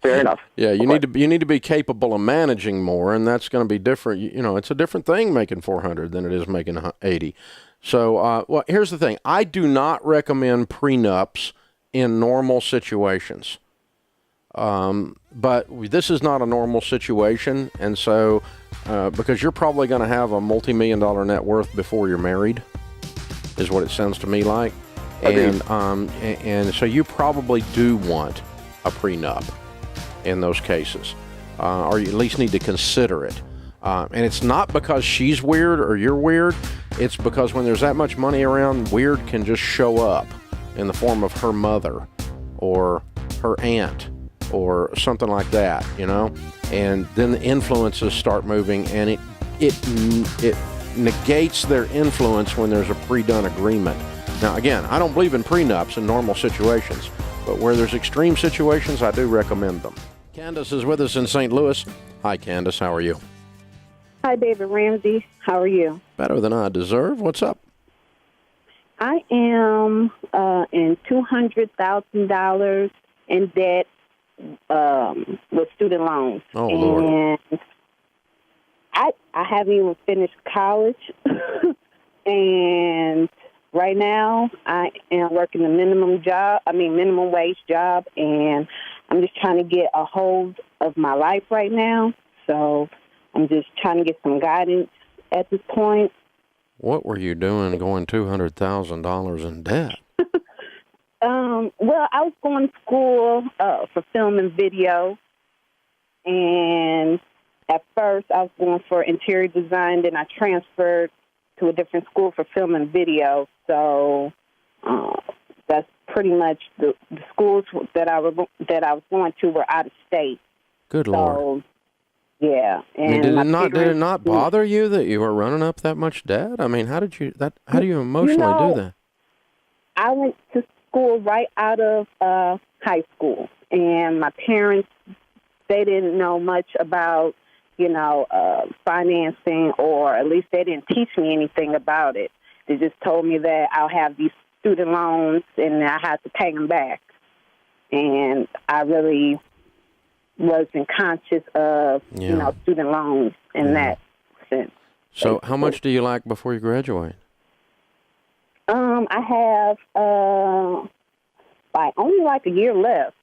Fair enough. Yeah, you need to be capable of managing more, and that's going to be different. It's a different thing making 400 than it is making 80. So, well, here's the thing: I do not recommend prenups in normal situations. But this is not a normal situation, and so because you're probably going to have a multi-million-dollar net worth before you're married, is what it sounds to me like. And so you probably do want a prenup in those cases, or you at least need to consider it. And it's not because she's weird or you're weird. It's because when there's that much money around, weird can just show up in the form of her mother or her aunt or something like that, and then the influences start moving, and it negates their influence when there's a pre-done agreement. Now, again, I don't believe in prenups in normal situations, but where there's extreme situations, I do recommend them. Candace is with us in St. Louis. Hi, Candace. How are you? Hi, David Ramsey. How are you? Better than I deserve. What's up? I am in $200,000 in debt with student loans. Oh, Lord. And I haven't even finished college. And right now I am working a minimum wage job, and I'm just trying to get a hold of my life right now. So I'm just trying to get some guidance at this point. What were you doing going $200,000 in debt? Well, I was going to school for film and video, and at first I was going for interior design, then I transferred to a different school for film and video. So that's pretty much the schools that I was going to were out of state. Good Lord. Yeah. And I mean, did it not bother you that you were running up that much debt? I mean, how do you emotionally do that? I went to school right out of high school, and my parents, they didn't know much about, financing, or at least they didn't teach me anything about it. They just told me that I'll have these student loans and I have to pay them back. And I really wasn't conscious of, student loans in that sense. So how much do you like before you graduate? I have only like a year left,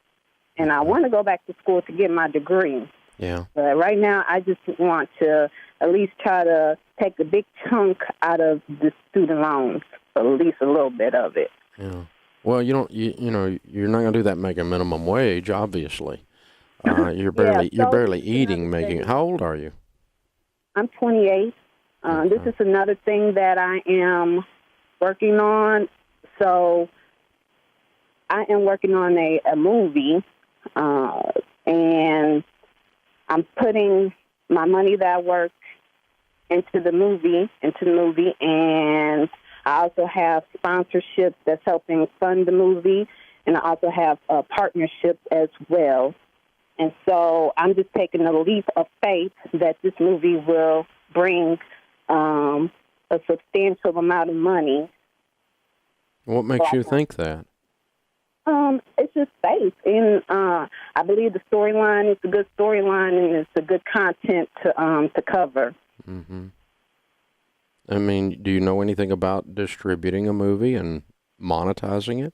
and I want to go back to school to get my degree. Yeah. But right now, I just want to at least try to take a big chunk out of the student loans, at least a little bit of it. Yeah. Well, you're not going to do that making minimum wage, obviously. You're barely eating making. How old are you? I'm 28. Okay. This is another thing that I am working on. So I am working on a movie, and I'm putting my money that I work into the movie, and I also have sponsorships that's helping fund the movie, and I also have partnerships as well. And so I'm just taking a leap of faith that this movie will bring a substantial amount of money. What makes you think that? It's just faith. And I believe the storyline is a good storyline, and it's a good content to cover. Mm-hmm. I mean, do you know anything about distributing a movie and monetizing it?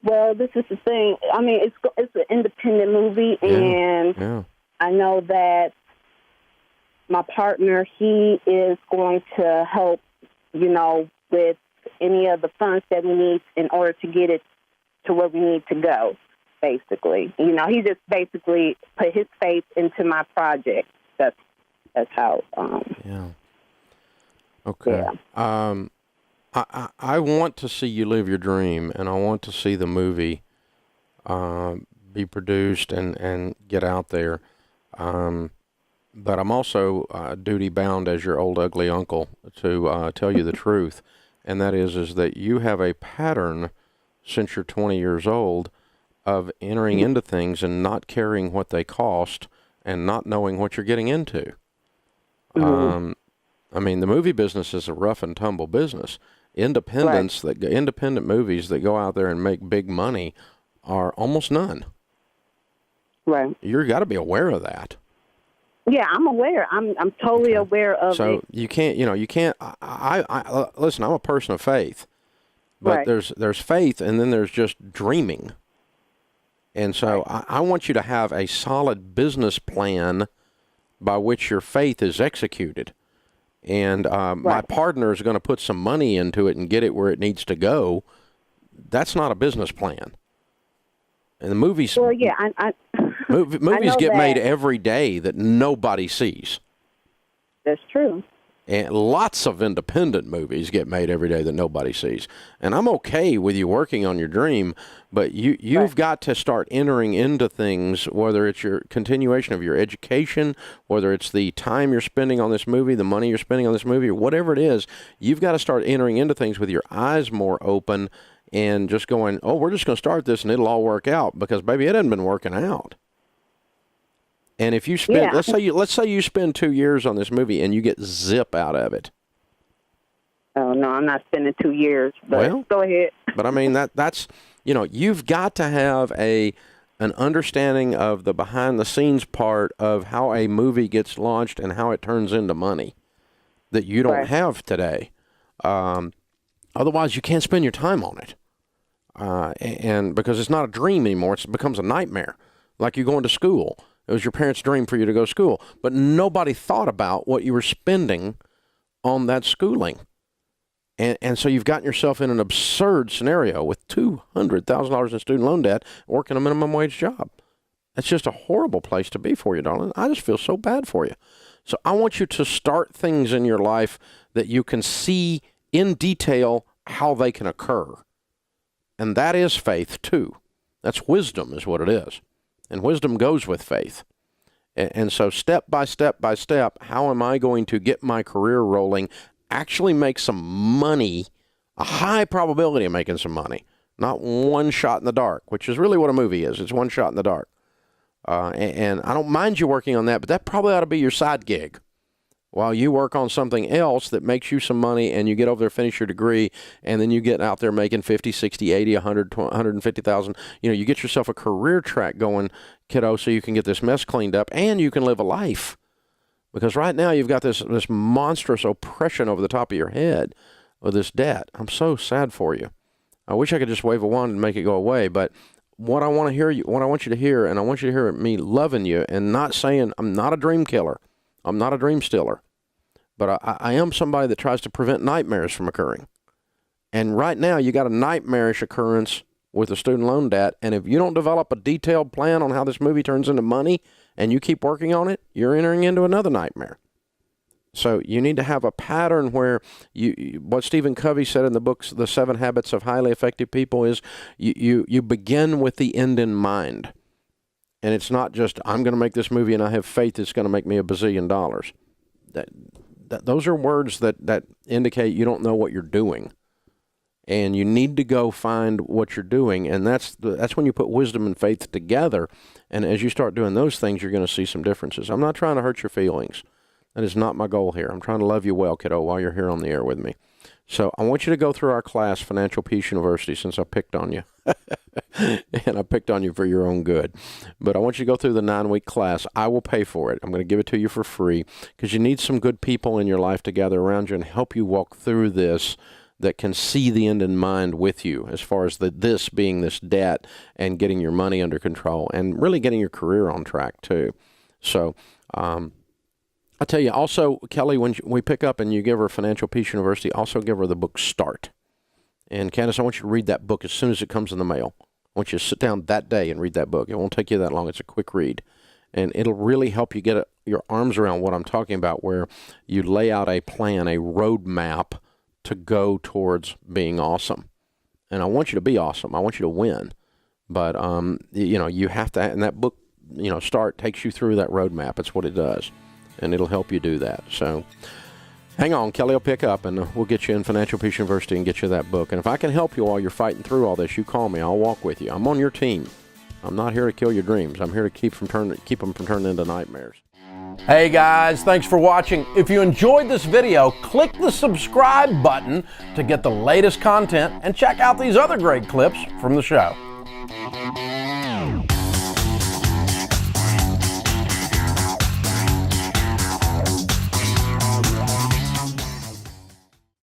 Well, this is the thing. I mean, it's an independent movie, and I know that my partner, he is going to help, with any of the funds that we need in order to get it to where we need to go, basically. He just basically put his faith into my project. That's how. Yeah. Okay. Yeah. I want to see you live your dream, and I want to see the movie be produced and get out there. But I'm also duty-bound as your old ugly uncle to tell you the truth, and that is that you have a pattern since you're 20 years old of entering into things and not caring what they cost and not knowing what you're getting into. Mm-hmm. I mean, the movie business is a rough and tumble business. Independent movies that go out there and make big money are almost none. Right. You've got to be aware of that. Yeah, I'm aware. I'm totally aware of it. So you can't, I listen, I'm a person of faith, but there's faith, and then there's just dreaming. And so I want you to have a solid business plan by which your faith is executed. And my partner is going to put some money into it and get it where it needs to go. That's not a business plan. And the movies, movies get made every day that nobody sees. That's true. And lots of independent movies get made every day that nobody sees. And I'm okay with you working on your dream, but you've got to start entering into things, whether it's your continuation of your education, whether it's the time you're spending on this movie, the money you're spending on this movie, or whatever it is. You've got to start entering into things with your eyes more open and just going, oh, we're just going to start this and it'll all work out, because, baby, it hasn't been working out. And if you spend, let's say you spend 2 years on this movie and you get zip out of it. Oh no, I'm not spending 2 years. But go ahead. But I mean that's you've got to have an understanding of the behind the scenes part of how a movie gets launched and how it turns into money that you don't have today. Otherwise, you can't spend your time on it, and because it's not a dream anymore, it becomes a nightmare. Like you're going to school. It was your parents' dream for you to go to school. But nobody thought about what you were spending on that schooling. And so you've gotten yourself in an absurd scenario with $200,000 in student loan debt, working a minimum wage job. That's just a horrible place to be for you, darling. I just feel so bad for you. So I want you to start things in your life that you can see in detail how they can occur. And that is faith, too. That's wisdom is what it is. And wisdom goes with faith. And so step by step by step, how am I going to get my career rolling, actually make some money, a high probability of making some money, not one shot in the dark, which is really what a movie is. It's one shot in the dark. And I don't mind you working on that, but that probably ought to be your side gig while you work on something else that makes you some money and you get over there, finish your degree, and then you get out there making 50, 60, 80, 100, 150,000. You know, you get yourself a career track going, kiddo, so you can get this mess cleaned up and you can live a life. Because right now you've got this monstrous oppression over the top of your head with this debt. I'm so sad for you. I wish I could just wave a wand and make it go away, but what I want you to hear, and I want you to hear me loving you and not saying I'm not a dream killer. I'm not a dream stealer. But I am somebody that tries to prevent nightmares from occurring. And right now you got a nightmarish occurrence with the student loan debt, and if you don't develop a detailed plan on how this movie turns into money and you keep working on it, you're entering into another nightmare. So you need to have a pattern where what Stephen Covey said in the books, The 7 Habits of Highly Effective People, is you begin with the end in mind. And it's not just, I'm going to make this movie and I have faith it's going to make me $1 bazillion. Those are words that indicate you don't know what you're doing. And you need to go find what you're doing, and that's when you put wisdom and faith together. And as you start doing those things, you're going to see some differences. I'm not trying to hurt your feelings. That is not my goal here. I'm trying to love you well, kiddo, while you're here on the air with me. So I want you to go through our class, Financial Peace University, since I picked on you. And I picked on you for your own good. But I want you to go through the 9-week class. I will pay for it. I'm going to give it to you for free because you need some good people in your life to gather around you and help you walk through this, that can see the end in mind with you, as far as this being this debt and getting your money under control and really getting your career on track too. So I tell you also, Kelly, when we pick up and you give her Financial Peace University, also give her the book Start. And Candace, I want you to read that book as soon as it comes in the mail. I want you to sit down that day and read that book. It won't take you that long. It's a quick read. And it'll really help you get your arms around what I'm talking about, where you lay out a plan, a roadmap to go towards being awesome. And I want you to be awesome. I want you to win. But, you have to, and that book, Start takes you through that roadmap. It's what it does. And it'll help you do that. So hang on, Kelly will pick up, and we'll get you in Financial Peace University and get you that book. And if I can help you while you're fighting through all this, you call me. I'll walk with you. I'm on your team. I'm not here to kill your dreams. I'm here to keep them from turning into nightmares. Hey guys, thanks for watching. If you enjoyed this video, click the subscribe button to get the latest content and check out these other great clips from the show.